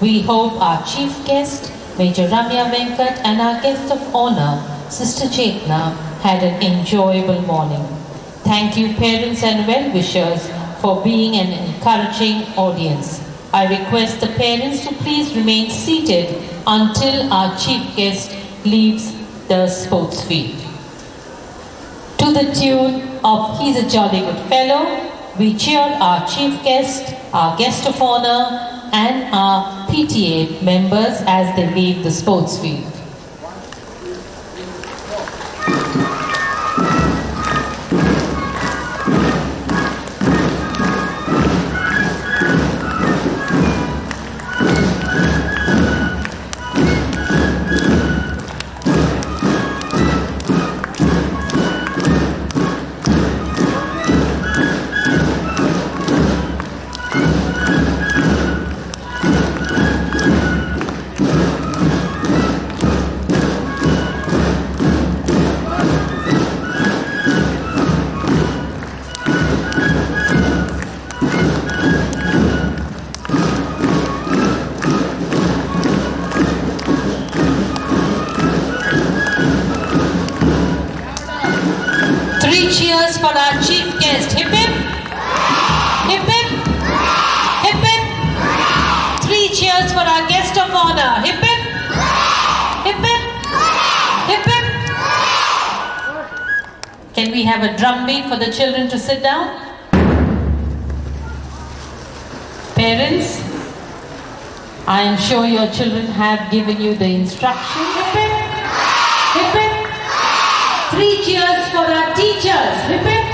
We hope our chief guest, Major Ramya Venkat, and our guest of honor, Sister Chetna, had an enjoyable morning. Thank you, parents and well-wishers, for being an encouraging audience. I request the parents to please remain seated until our chief guest leaves the sports field. To the tune of He's a Jolly Good Fellow, we cheer our chief guest, our guest of honor, and our PTA members as they leave the sports field. Cheers for our chief guest. Hip hip, hip hip, hip hip. 3 cheers for our guest of honor. Hip hip, hip hip, hip hip. Can we have a drum beat for the children to sit down? Parents, I am sure your children have given you the instructions. Hip hip, hip hip. 3 cheers for our teachers. Hip hip.